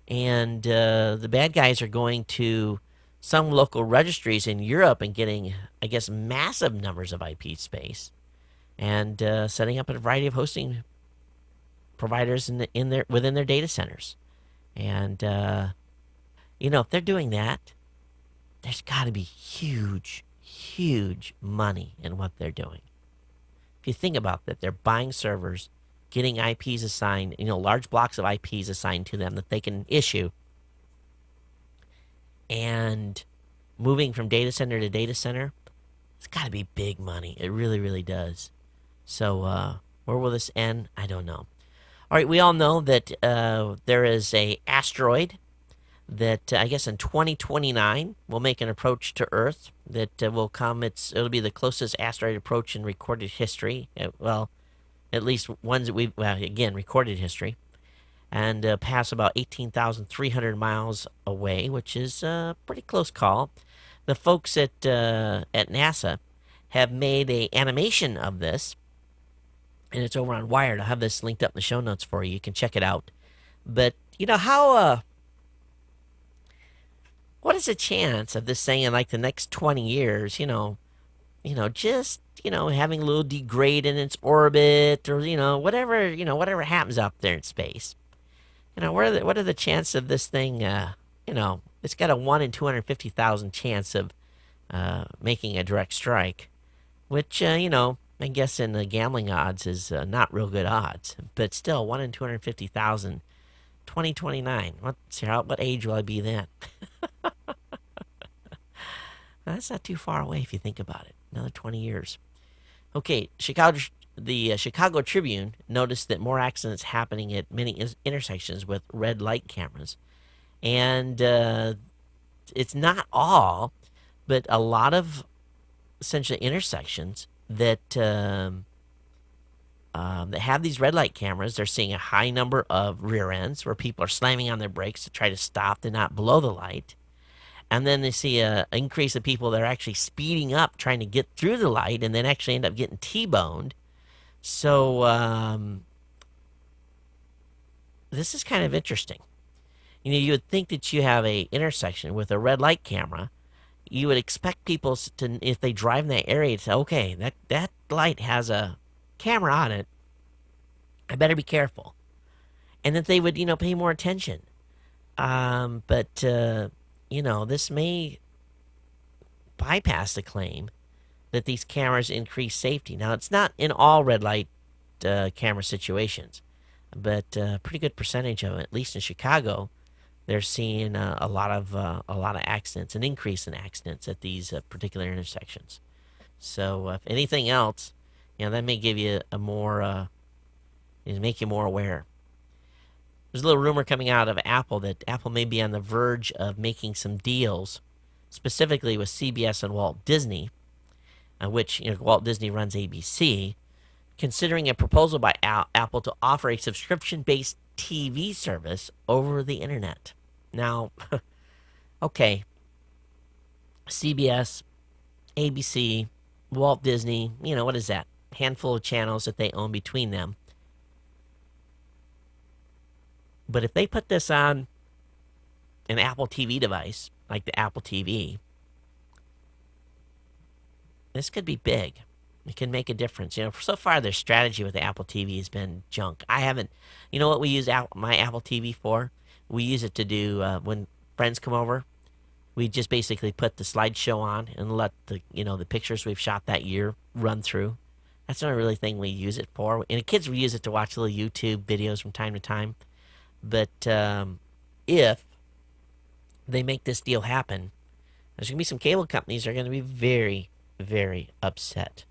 And the bad guys are going to some local registries in Europe and getting, I guess, massive numbers of IP space, and setting up a variety of hosting providers within their data centers. And if they're doing that, there's got to be huge money in what they're doing. If you think about that, they're buying servers, getting IPs assigned, large blocks of IPs assigned to them that they can issue, and moving from data center to data center. It's got to be big money. It really, really does. So where will this end? I don't know. All right, we all know that there is a asteroid that I guess in 2029 will make an approach to Earth that will come. It'll be the closest asteroid approach in recorded history. Well, at least ones that recorded history, and pass about 18,300 miles away, which is a pretty close call. The folks at NASA have made a animation of this, and it's over on Wired. I'll have this linked up in the show notes for you. You can check it out. But how what is the chance of this thing in like the next 20 years, just, having a little degrade in its orbit or, whatever happens up there in space. What are the chances of this thing, it's got a 1 in 250,000 chance of making a direct strike, which, I guess in the gambling odds is not real good odds, but still 1 in 250,000, 2029. What age will I be then? That's not too far away if you think about it. Another 20 years. Okay, the Chicago Tribune noticed that more accidents happening at many intersections with red light cameras. And it's not all, but a lot of essentially intersections that that have these red light cameras. They're seeing a high number of rear ends where people are slamming on their brakes to try to stop the not below the light. And then they see an increase of people that are actually speeding up, trying to get through the light, and then actually end up getting T-boned. So this is kind of interesting. You would think that you have a intersection with a red light camera. You would expect people to, if they drive in that area, to say, okay, that light has a camera on it. I better be careful. And that they would, pay more attention. But this may bypass the claim that these cameras increase safety. Now, it's not in all red light camera situations, but a pretty good percentage of them, at least in Chicago, they're seeing a lot of accidents, an increase in accidents at these particular intersections. So, if anything else, that may give you make you more aware. There's a little rumor coming out of Apple that Apple may be on the verge of making some deals, specifically with CBS and Walt Disney, which Walt Disney runs ABC, considering a proposal by Apple to offer a subscription-based TV service over the internet. Now, okay, CBS, ABC, Walt Disney, what is that? Handful of channels that they own between them. But if they put this on an Apple TV device, like the Apple TV, this could be big. It can make a difference. So far their strategy with the Apple TV has been junk. I haven't, what we use my Apple TV for? We use it to do, when friends come over, we just basically put the slideshow on and let the pictures we've shot that year run through. That's not really thing we use it for. And the kids will use it to watch little YouTube videos from time to time. But if they make this deal happen, there's going to be some cable companies that are going to be very, very upset.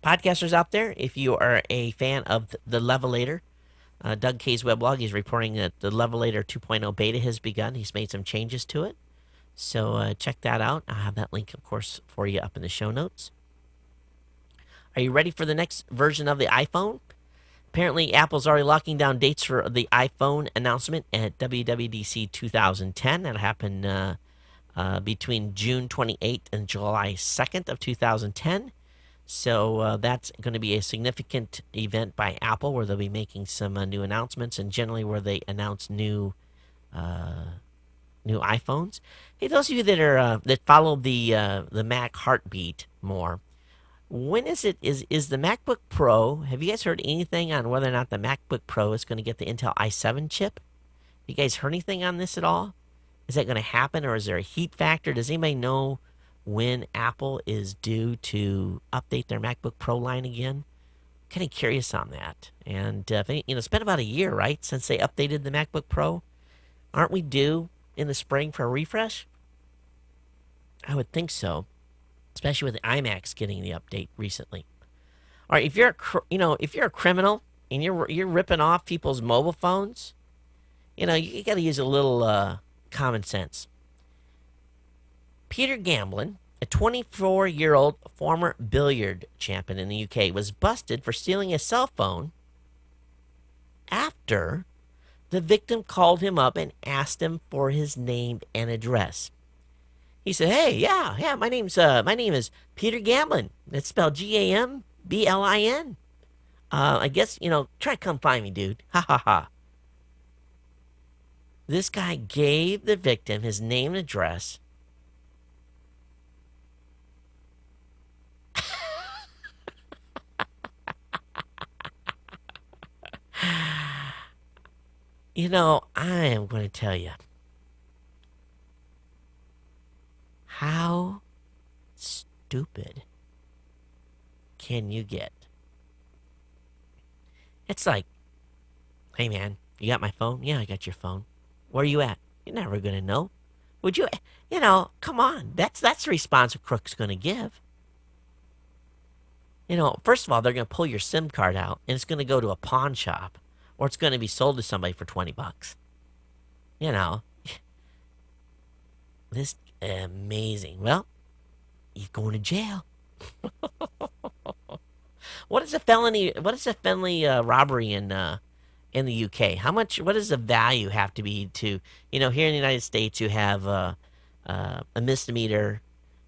Podcasters out there, if you are a fan of the Levelator, Doug K's weblog is reporting that the Levelator 2.0 beta has begun. He's made some changes to it. So check that out. I'll have that link, of course, for you up in the show notes. Are you ready for the next version of the iPhone? Apparently, Apple's already locking down dates for the iPhone announcement at WWDC 2010. That'll happen between June 28th and July 2nd of 2010. So that's going to be a significant event by Apple where they'll be making some new announcements, and generally where they announce new iPhones. Hey, those of you that are that follow the Mac heartbeat more, when is the MacBook Pro? Have you guys heard anything on whether or not the MacBook Pro is going to get the Intel i7 chip? You guys heard anything on this at all? Is that going to happen, or is there a heat factor? Does anybody know when Apple is due to update their MacBook Pro line again? Kind of curious on that. And it's been about a year, right, since they updated the MacBook Pro. Aren't we due in the spring for a refresh? I would think so, especially with the iMacs getting the update recently. All right, if you're a criminal and you're ripping off people's mobile phones, you got to use a little common sense. Peter Gamblin, a 24-year-old former billiard champion in the UK, was busted for stealing a cell phone after the victim called him up and asked him for his name and address. He said, "Hey, yeah, my name is Peter Gamblin. It's spelled Gamblin. I guess, try to come find me, dude. Ha ha ha." This guy gave the victim his name and address. I am going to tell you how stupid can you get? It's like, hey man, you got my phone? Yeah, I got your phone. Where you at? You're never going to know. Would you, come on. That's the response a crook's going to give. First of all, they're going to pull your SIM card out and it's going to go to a pawn shop or it's going to be sold to somebody for $20. You know, this amazing. Well, you're going to jail. What is a felony? What is a felony robbery in the UK? What does the value have to be to, here in the United States, you have a misdemeanor,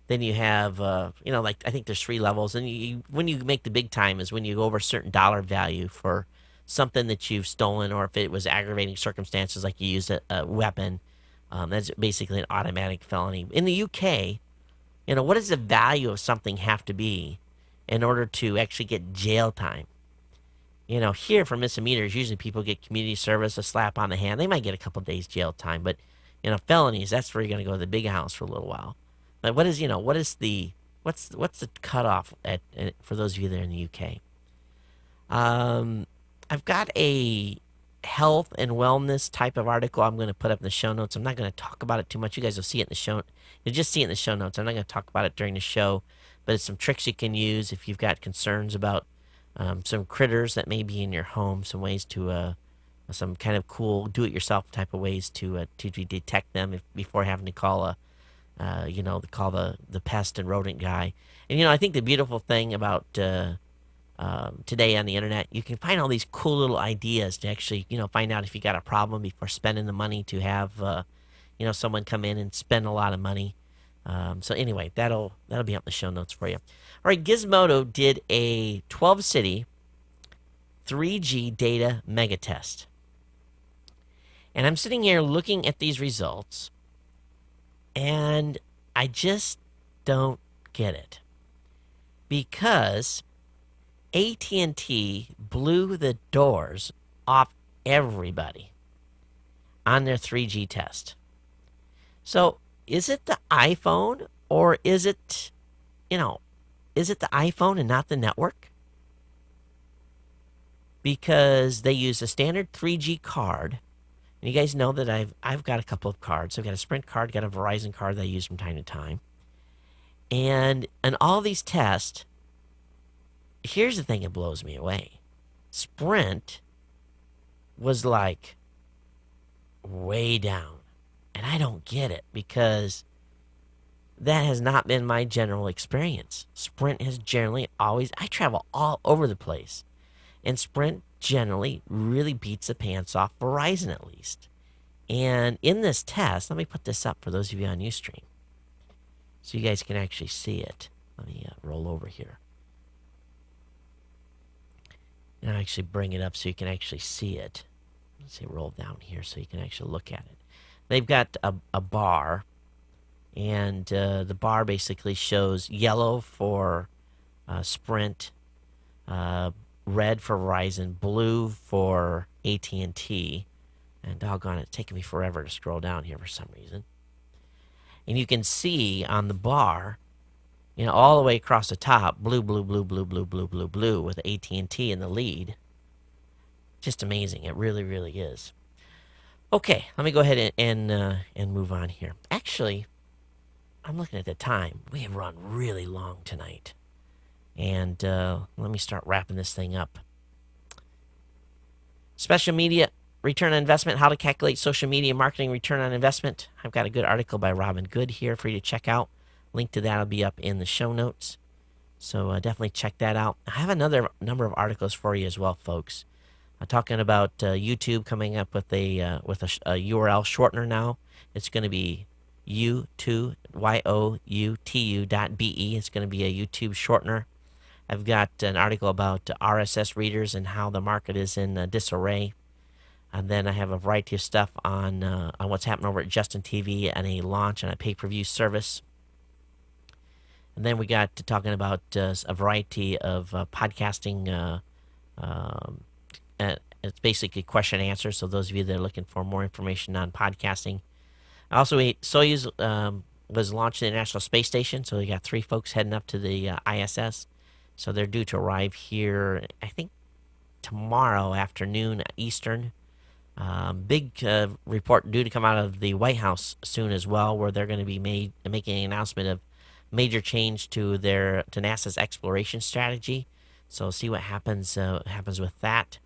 then you have, like I think there's 3 levels, and when you make the big time is when you go over a certain dollar value for something that you've stolen, or if it was aggravating circumstances, like you used a weapon, that's basically an automatic felony. In the UK, what does the value of something have to be in order to actually get jail time? Here for misdemeanors, usually people get community service, a slap on the hand. They might get a couple days jail time, but felonies, that's where you're going to go to the big house for a little while. Like what's the cutoff for those of you there in the UK? I've got a health and wellness type of article I'm going to put up in the show notes. I'm not going to talk about it too much. You guys will see it in the show. You'll just see it in the show notes. I'm not going to talk about it during the show, but it's some tricks you can use if you've got concerns about some critters that may be in your home, some ways to, some kind of cool do-it-yourself type of ways to detect them before having to call call the pest and rodent guy. And, I think the beautiful thing about today on the internet, you can find all these cool little ideas to actually, find out if you got a problem before spending the money to have, someone come in and spend a lot of money. So anyway, that'll be up in the show notes for you. All right, Gizmodo did a 12-city 3G data mega test. And I'm sitting here looking at these results, and I just don't get it. Because AT&T blew the doors off everybody on their 3G test. So is it the iPhone, or is it the iPhone and not the network? Because they use a standard 3G card. And you guys know that I've got a couple of cards. I've got a Sprint card, got a Verizon card that I use from time to time. And in all these tests, here's the thing that blows me away. Sprint was like way down. And I don't get it because that has not been my general experience. Sprint has generally always, I travel all over the place. And Sprint generally really beats the pants off Verizon at least. And in this test, let me put this up for those of you on Ustream so you guys can actually see it. Let me roll over here. And I'll actually bring it up so you can actually see it. Let's see, roll down here so you can actually look at it. They've got a bar, and the bar basically shows yellow for Sprint, red for Verizon, blue for AT&T, and doggone it, it's taking me forever to scroll down here for some reason. And you can see on the bar, all the way across the top, blue, blue, blue, blue, blue, blue, blue, blue, with AT&T in the lead. Just amazing. It really, really is. Okay, let me go ahead and move on here. Actually, I'm looking at the time. We have run really long tonight. And let me start wrapping this thing up. Special media return on investment, how to calculate social media marketing return on investment. I've got a good article by Robin Good here for you to check out. Link to that will be up in the show notes. So definitely check that out. I have another number of articles for you as well, folks. Talking about YouTube coming up with a URL shortener now. It's going to be U2, YOUTU.be. It's going to be a YouTube shortener. I've got an article about RSS readers and how the market is in disarray. And then I have a variety of stuff on what's happening over at Justin TV and a launch on a pay-per-view service. And then we got to talking about a variety of podcasting it's basically question and answer. So those of you that are looking for more information on podcasting. Also, Soyuz was launched in the International Space Station, so we got 3 folks heading up to the ISS. So they're due to arrive here, I think, tomorrow afternoon Eastern. Big report due to come out of the White House soon as well, where they're going to be making an announcement of major change to NASA's exploration strategy. So see what happens with that.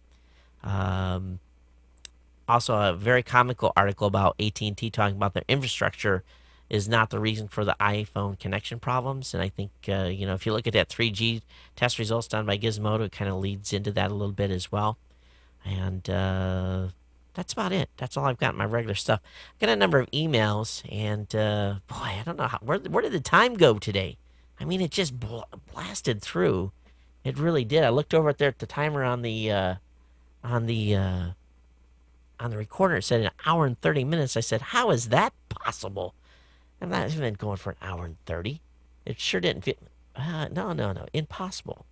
Also, a very comical article about AT&T talking about their infrastructure is not the reason for the iPhone connection problems. And I think, if you look at that 3G test results done by Gizmodo, it kind of leads into that a little bit as well. And that's about it. That's all I've got in my regular stuff. I've got a number of emails, and boy, I don't know where did the time go today? I mean, it just blasted through. It really did. I looked over there at the timer on the recorder. It said an hour and 30 minutes. I said, how is that possible? I'm not even going for an hour and 30. It sure didn't feel... No. Impossible.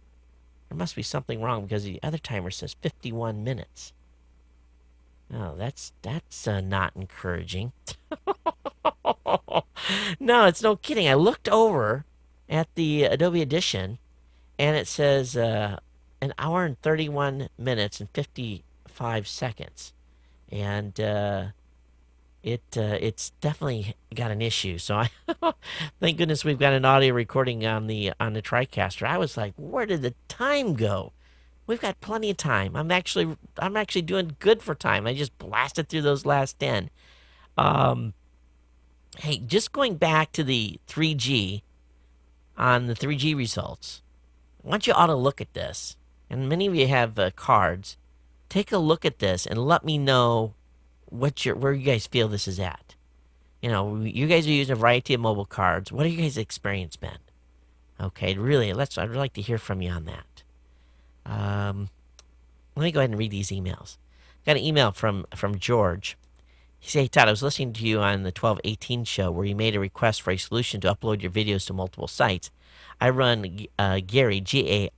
There must be something wrong because the other timer says 51 minutes. Oh, that's not encouraging. No, it's no kidding. I looked over at the Adobe Edition, and it says an hour and 31 minutes and 55 seconds. And it's definitely got an issue. So I thank goodness we've got an audio recording on the TriCaster. I was like, where did the time go? We've got plenty of time. I'm actually doing good for time. I just blasted through those last 10. Hey, just going back to the 3G on the 3G results. I want you all to look at this. And many of you have cards. Take a look at this and let me know where you guys feel this is at. You guys are using a variety of mobile cards. What have you guys' experience been? Okay, really, I'd like to hear from you on that. Let me go ahead and read these emails. Got an email from George. He said, hey, Todd, I was listening to you on the 1218 show where you made a request for a solution to upload your videos to multiple sites. I run Gary, Gari,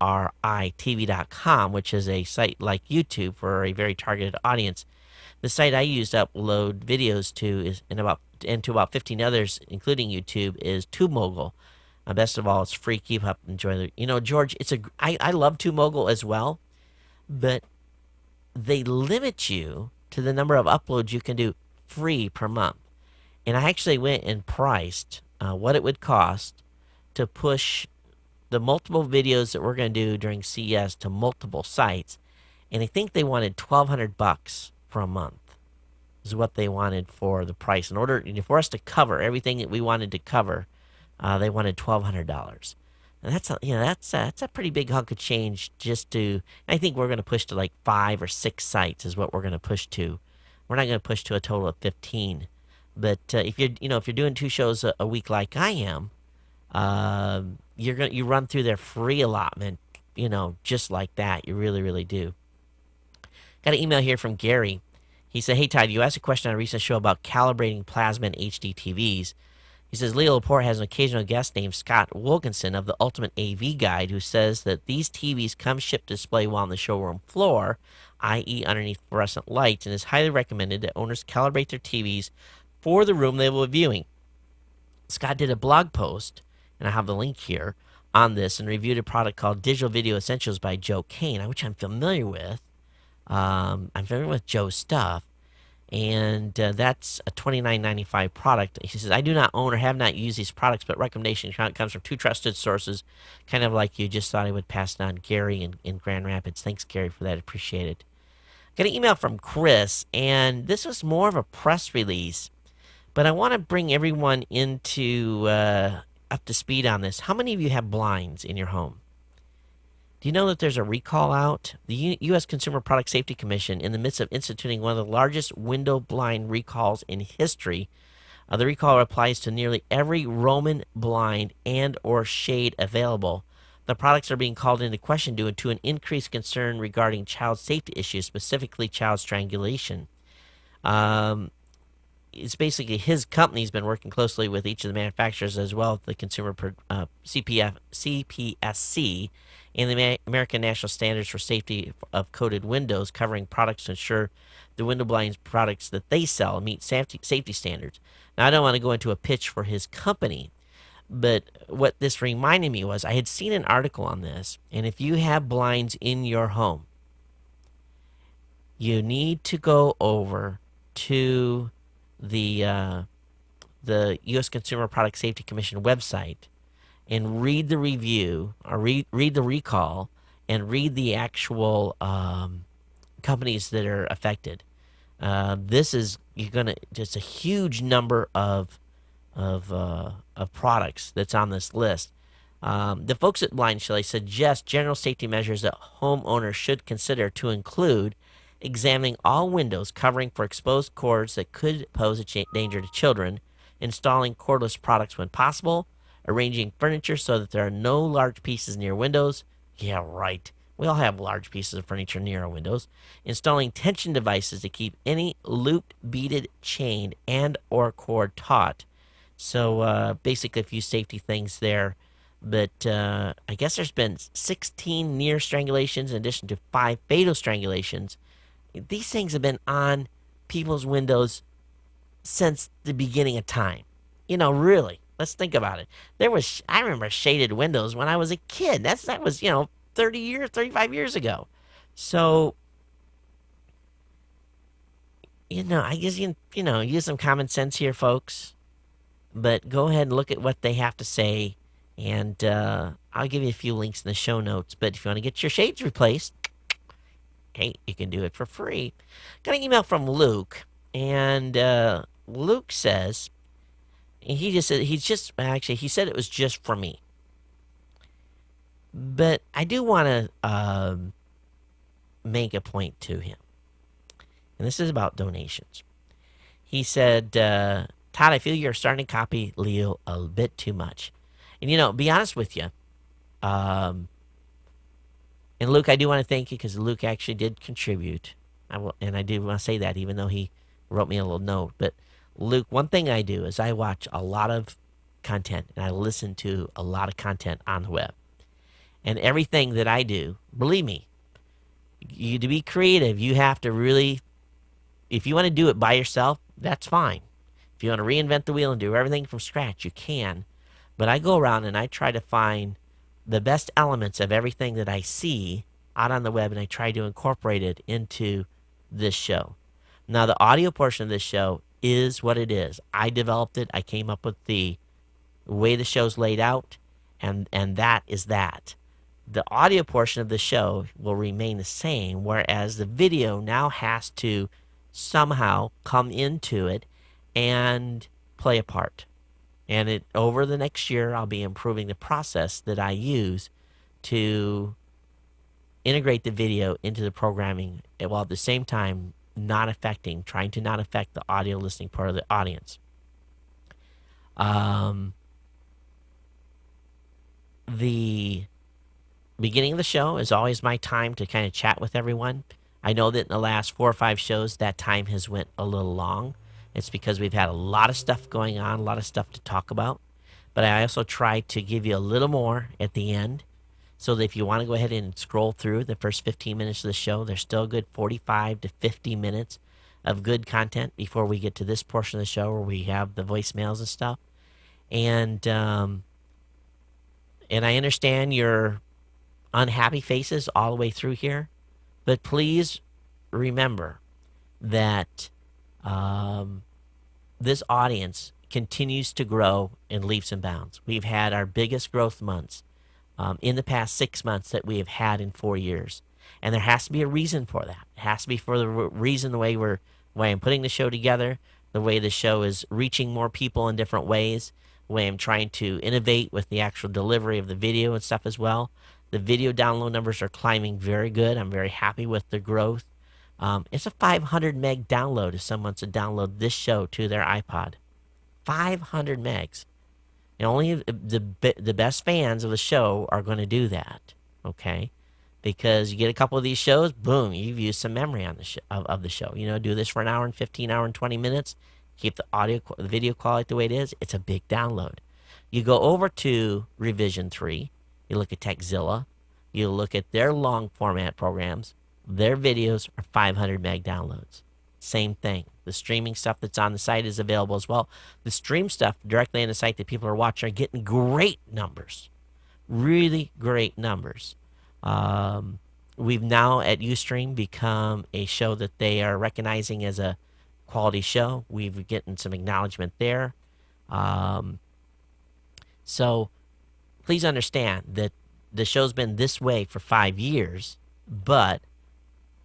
TV.com, which is a site like YouTube for a very targeted audience. The site I use to upload videos to and to about 15 others, including YouTube, is TubeMogul. Best of all, it's free. Keep up, enjoy the. George, I love TubeMogul as well, but they limit you to the number of uploads you can do free per month. And I actually went and priced what it would cost to push the multiple videos that we're going to do during CES to multiple sites, and I think they wanted $1,200 for a month. Is what they wanted for the price. In order for us to cover everything that we wanted to cover, they wanted $1,200, and that's a pretty big hunk of change. I think we're going to push to like 5 or 6 sites is what we're going to push to. We're not going to push to a total of 15. But if you're doing 2 shows a week like I am, you run through their free allotment, just like that. You really, really do. Got an email here from Gary. He said, hey, Todd, you asked a question on a recent show about calibrating plasma and HD TVs. He says, Leo Laporte has an occasional guest named Scott Wilkinson of the Ultimate AV Guide who says that these TVs come shipped to display while on the showroom floor, i.e. underneath fluorescent lights, and is highly recommended that owners calibrate their TVs for the room they will be viewing. Scott did a blog post, and I have the link here, on this and reviewed a product called Digital Video Essentials by Joe Kane, which I'm familiar with. I'm familiar with Joe's stuff, and that's a $29.95 product. He says, I do not own or have not used these products, but recommendation comes from 2 trusted sources, kind of like you just thought I would pass it on. Gary in Grand Rapids. Thanks, Gary, for that. Appreciate it. Got an email from Chris, and this was more of a press release, but I want to bring everyone into up to speed on this. How many of you have blinds in your home? Do you know that there's a recall out? The U.S. Consumer Product Safety Commission, in the midst of instituting one of the largest window blind recalls in history, the recall applies to nearly every Roman blind and or shade available. The products are being called into question due to an increased concern regarding child safety issues, specifically child strangulation. it's basically his company's been working closely with each of the manufacturers as well as the consumer CPSC and the American National Standards for Safety of Coated Windows, covering products to ensure the window blinds products that they sell meet safety standards. Now, I don't want to go into a pitch for his company, but what this reminded me was I had seen an article on this, and if you have blinds in your home, you need to go over to the U.S. Consumer Product Safety Commission website and read the review, or read the recall, and read the actual companies that are affected. This is just a huge number of products that's on this list. The folks at Blind Chili suggest general safety measures that homeowners should consider to include examining all windows, covering for exposed cords that could pose a danger to children, installing cordless products when possible, arranging furniture so that there are no large pieces near windows. Yeah, right. We all have large pieces of furniture near our windows. Installing tension devices to keep any looped, beaded, chained, and or cord taut. So basically a few safety things there. But I guess there's been 16 near strangulations in addition to 5 fatal strangulations. These things have been on people's windows since the beginning of time. Really, let's think about it. I remember shaded windows when I was a kid. That was 30 years, 35 years ago. So, I guess use some common sense here, folks. But go ahead and look at what they have to say, and I'll give you a few links in the show notes. But if you want to get your shades replaced, hey, you can do it for free. Got an email from Luke, and Luke says he said it was just for me. But I do want to make a point to him, and this is about donations. He said, Todd, I feel you're starting to copy Leo a bit too much. And, be honest with you, and Luke, I do want to thank you because Luke actually did contribute. And I do want to say that even though he wrote me a little note. But Luke, one thing I do is I watch a lot of content and I listen to a lot of content on the web. And everything that I do, believe me, to be creative, you have to really, if you want to do it by yourself, that's fine. If you want to reinvent the wheel and do everything from scratch, you can. But I go around and I try to find the best elements of everything that I see out on the web, and I try to incorporate it into this show. Now, the audio portion of this show is what it is. I developed it. I came up with the way the show's laid out, and that is that. The audio portion of the show will remain the same, whereas the video now has to somehow come into it and play a part. And over the next year, I'll be improving the process that I use to integrate the video into the programming, while at the same time trying to not affect the audio listening part of the audience. The beginning of the show is always my time to kind of chat with everyone. I know that in the last 4 or 5 shows, that time has went a little long. It's because we've had a lot of stuff going on, a lot of stuff to talk about. But I also try to give you a little more at the end, so that if you want to go ahead and scroll through the first 15 minutes of the show, there's still a good 45 to 50 minutes of good content before we get to this portion of the show where we have the voicemails and stuff. And I understand your unhappy faces all the way through here, but please remember that this audience continues to grow in leaps and bounds. We've had our biggest growth months in the past 6 months that we have had in 4 years. And there has to be a reason for that. It has to be for the reason the way I'm putting the show together, the way the show is reaching more people in different ways, the way I'm trying to innovate with the actual delivery of the video and stuff as well. The video download numbers are climbing very good. I'm very happy with the growth. It's a 500 meg download if someone wants to download this show to their iPod. 500 megs. And only the best fans of the show are going to do that, okay? Because you get a couple of these shows, boom, you've used some memory on the of the show. Do this for an hour and 15 hour and 20 minutes. keep the video quality the way it is, it's a big download. You go over to Revision 3, you look at Tekzilla, you look at their long format programs, their videos are 500 meg downloads. Same thing. The streaming stuff that's on the site is available as well. The stream stuff directly on the site that people are watching are getting great numbers. Really great numbers. We've now at Ustream become a show that they are recognizing as a quality show. We've gotten some acknowledgement there. So please understand that the show's been this way for 5 years, but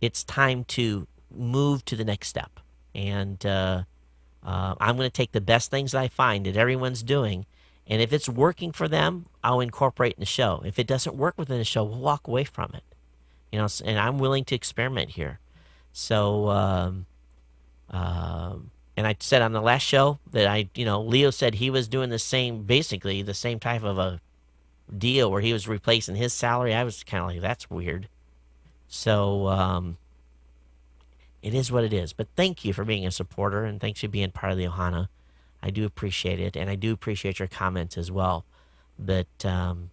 it's time to move to the next step. And I'm going to take the best things that I find that everyone's doing, and if it's working for them, I'll incorporate in the show. If it doesn't work within the show, we'll walk away from it. You know, and I'm willing to experiment here. So, and I said on the last show that Leo said he was doing basically the same type of a deal where he was replacing his salary. I was kind of like, that's weird. So, it is what it is. But thank you for being a supporter, and thanks for being part of the Ohana. I do appreciate it, and I do appreciate your comments as well. But, and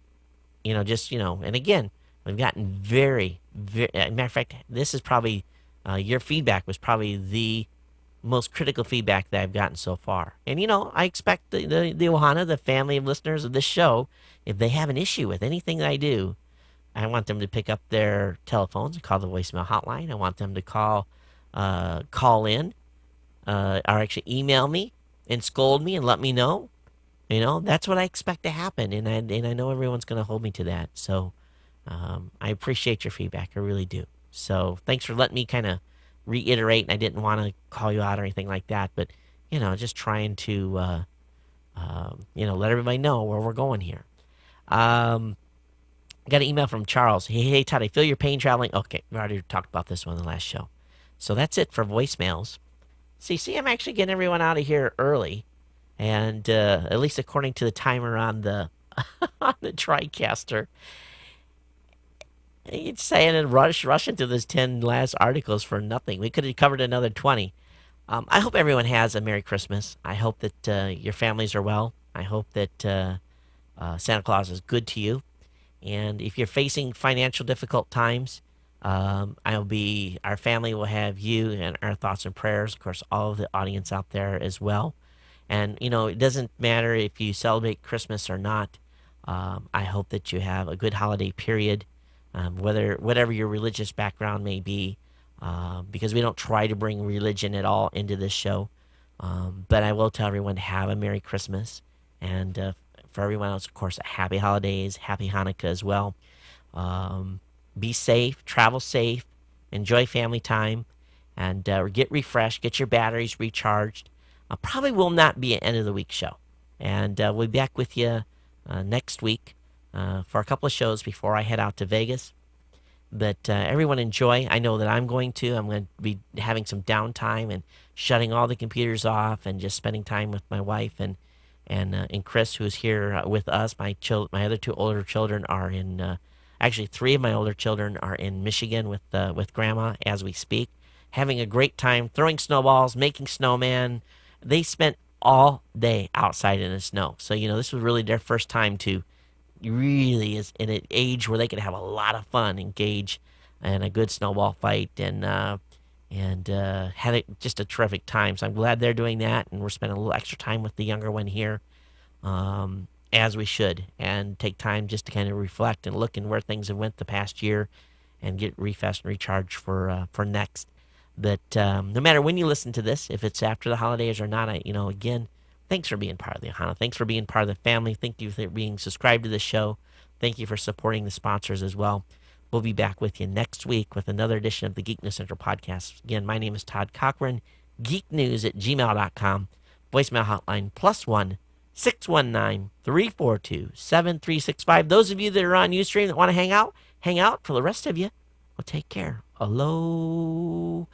again, we've gotten very, matter of fact, this is probably, your feedback was probably the most critical feedback that I've gotten so far. And, I expect the Ohana, the family of listeners of this show, if they have an issue with anything that I do, I want them to pick up their telephones and call the voicemail hotline. I want them to call in, or actually email me and scold me and let me know. That's what I expect to happen, and I know everyone's going to hold me to that. So I appreciate your feedback. I really do. So thanks for letting me kind of reiterate. And I didn't want to call you out or anything like that, but just trying to let everybody know where we're going here. Got an email from Charles. Hey, Todd, I feel your pain traveling. Okay, we already talked about this one in the last show. So that's it for voicemails. See, I'm actually getting everyone out of here early, and at least according to the timer on the on the TriCaster. You'd say and rush into those 10 last articles for nothing. We could have covered another 20. I hope everyone has a Merry Christmas. I hope that your families are well. I hope that Santa Claus is good to you. And if you're facing financial difficult times, our family will have you and our thoughts and prayers. Of course, all of the audience out there as well. And, it doesn't matter if you celebrate Christmas or not. I hope that you have a good holiday period, whatever your religious background may be, because we don't try to bring religion at all into this show. But I will tell everyone to have a Merry Christmas. And for everyone else, of course, Happy Holidays, Happy Hanukkah as well. Be safe, travel safe, enjoy family time, and get refreshed, get your batteries recharged. Probably will not be an end of the week show. And we'll be back with you next week for a couple of shows before I head out to Vegas. But everyone enjoy. I know that I'm going to. I'm going to be having some downtime and shutting all the computers off and just spending time with my wife and Chris, who's here with us. My other two older children are in. Actually, 3 of my older children are in Michigan with Grandma as we speak, having a great time throwing snowballs, making snowman. They spent all day outside in the snow. So this was really their first time to really is in an age where they could have a lot of fun, engage in a good snowball fight, and had just a terrific time. So I'm glad they're doing that, and we're spending a little extra time with the younger one here, as we should, and take time just to kind of reflect and look and where things have went the past year, and get refreshed and recharged for next. But no matter when you listen to this, if it's after the holidays or not, again, thanks for being part of the Ohana. Thanks for being part of the family. Thank you for being subscribed to the show. Thank you for supporting the sponsors as well. We'll be back with you next week with another edition of the Geek News Central podcast. Again, my name is Todd Cochran, geeknews@gmail.com. Voicemail hotline +1 619 342 7365. Those of you that are on Ustream that want to hang out. For the rest of you, well, take care. Aloha.